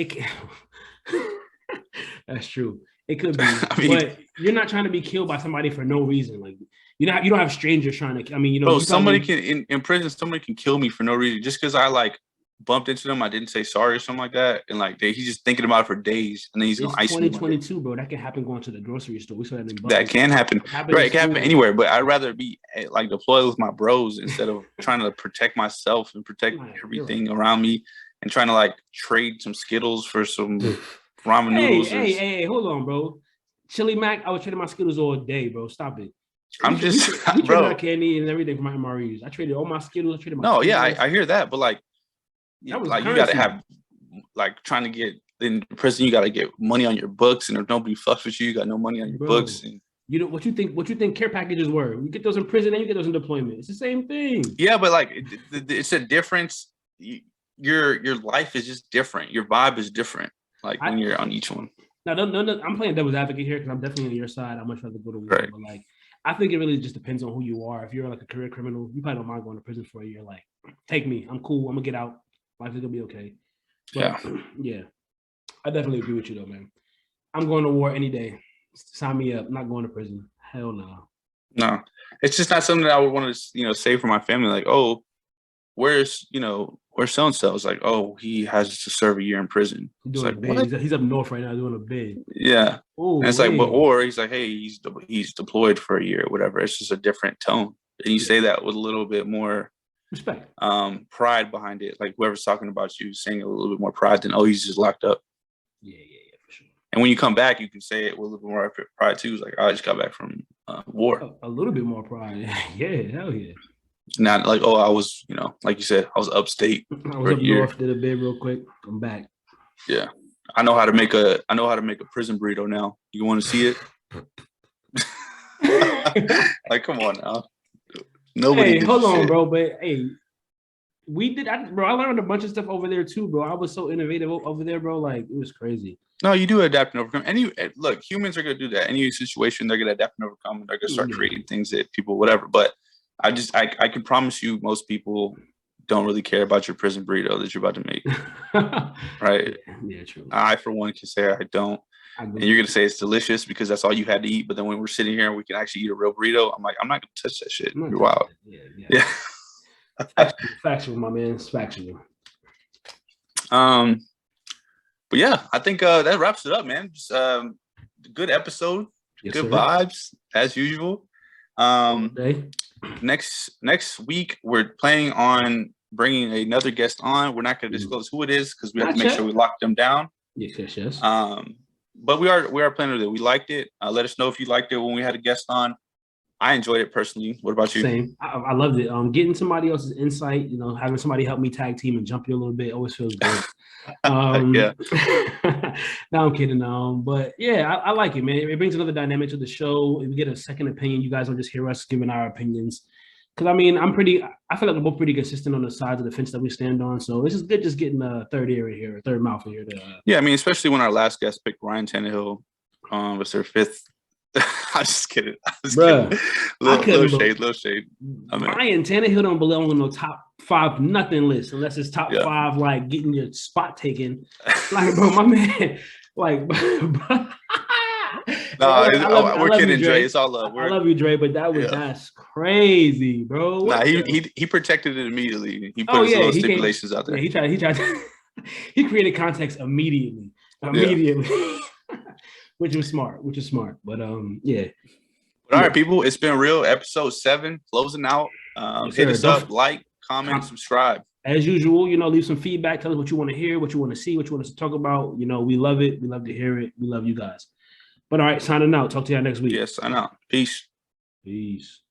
That's true. It could be, but you're not trying to be killed by somebody for no reason. Like you don't have strangers trying to. I mean, somebody can in prison. Somebody can kill me for no reason just because I like bumped into them. I didn't say sorry or something like that, and like he's just thinking about it for days, and then he's gonna ice me. 2022, bro. That can happen going to the grocery store. We saw that in Buffalo. That can happen. Right, it can happen anywhere. But I'd rather be like deployed with my bros instead of trying to protect myself and protect everything around me, and trying to like trade some Skittles for some ramen noodles. Hey, hold on, bro. Chili Mac, I was trading my Skittles all day, bro. Stop it. I'm just, bro. My candy and everything for my MREs. I traded all my Skittles. I traded my. No, yeah, I hear that, but like you gotta have like trying to get in prison. You gotta get money on your books, and if nobody fucks with you, you got no money on your books. And you know what you think care packages were? You get those in prison, and you get those in deployment. It's the same thing. Yeah, but like it's a difference. Your life is just different. Your vibe is different. Like when you're on each one. No, I'm playing devil's advocate here because I'm definitely on your side. I'm much rather go to war, right. But like, I think it really just depends on who you are. If you're like a career criminal, you probably don't mind going to prison for a year. Like, take me, I'm cool. I'm gonna get out. Life is gonna be okay. But, yeah. I definitely agree with you though, man. I'm going to war any day. Sign me up. I'm not going to prison. Hell no. No, it's just not something that I would want to, say for my family. Like, oh, where's so-and-so? It's like, oh, he has to serve a year in prison. He's like, he's up north right now doing a bid. Yeah. Ooh, and it's like, or he's like, hey, he's deployed for a year or whatever. It's just a different tone. And you say that with a little bit more respect, pride behind it. Like whoever's talking about you saying a little bit more pride than, oh, he's just locked up. Yeah, for sure. And when you come back, you can say it with a little bit more pride too. It's like, I just got back from war. A little bit more pride. Yeah, hell yeah. Not like, oh, I was, like you said, I was upstate. I was up north, did a bid real quick. I'm back. Yeah, I know how to make a prison burrito now. You want to see it? Like, come on now. Nobody. Hey, hold on, bro. But hey, I learned a bunch of stuff over there too, bro. I was so innovative over there, bro. Like it was crazy. No, you do adapt and overcome. Look, humans are gonna do that. Any situation, they're gonna adapt and overcome. And they're gonna start creating things that people, whatever. But I can promise you, most people don't really care about your prison burrito that you're about to make. Right? Yeah, true. I, for one, can say I don't. And you're going to say it's delicious because that's all you had to eat. But then when we're sitting here and we can actually eat a real burrito, I'm like, I'm not going to touch that shit. You're wild. Yeah. Factual, my man. It's factual. But yeah, I think that wraps it up, man. Just good episode. Yes, good vibes, as usual. Next week we're planning on bringing another guest on. We're not going to disclose who it is because we have to make sure we lock them down. Yes. But we are planning to do it. We liked it. Let us know if you liked it when we had a guest on. I enjoyed it personally. What about you? Same. I loved it. Getting somebody else's insight, having somebody help me tag team and jump you a little bit always feels good. Yeah. No, I'm kidding. But yeah, I like it, man. It brings another dynamic to the show. We get a second opinion. You guys don't just hear us giving our opinions. Because I mean, I feel like we're both pretty consistent on the sides of the fence that we stand on. So it's just good just getting a third ear in here, a third mouth in here. Yeah, I mean, especially when our last guest picked Ryan Tannehill was their fifth. I'm just kidding. Bruh, Little shade. I mean, Ryan Tannehill don't belong on no top 5 nothing list unless it's top 5, like getting your spot taken. Like, bro, my man, like, we're kidding, Dre. It's all love. I love you, Dre, but that's crazy, bro. He protected it immediately. He put his little stipulations out there. Yeah, he tried to, he created context immediately. Which is smart. But yeah. But all right, people, it's been real. Episode 7 closing out. Hit us up, like, comment, subscribe. As usual, leave some feedback. Tell us what you want to hear, what you want to see, what you want us to talk about. We love it. We love to hear it. We love you guys. But all right, signing out. Talk to y'all next week. Yes, I know. Peace. Peace.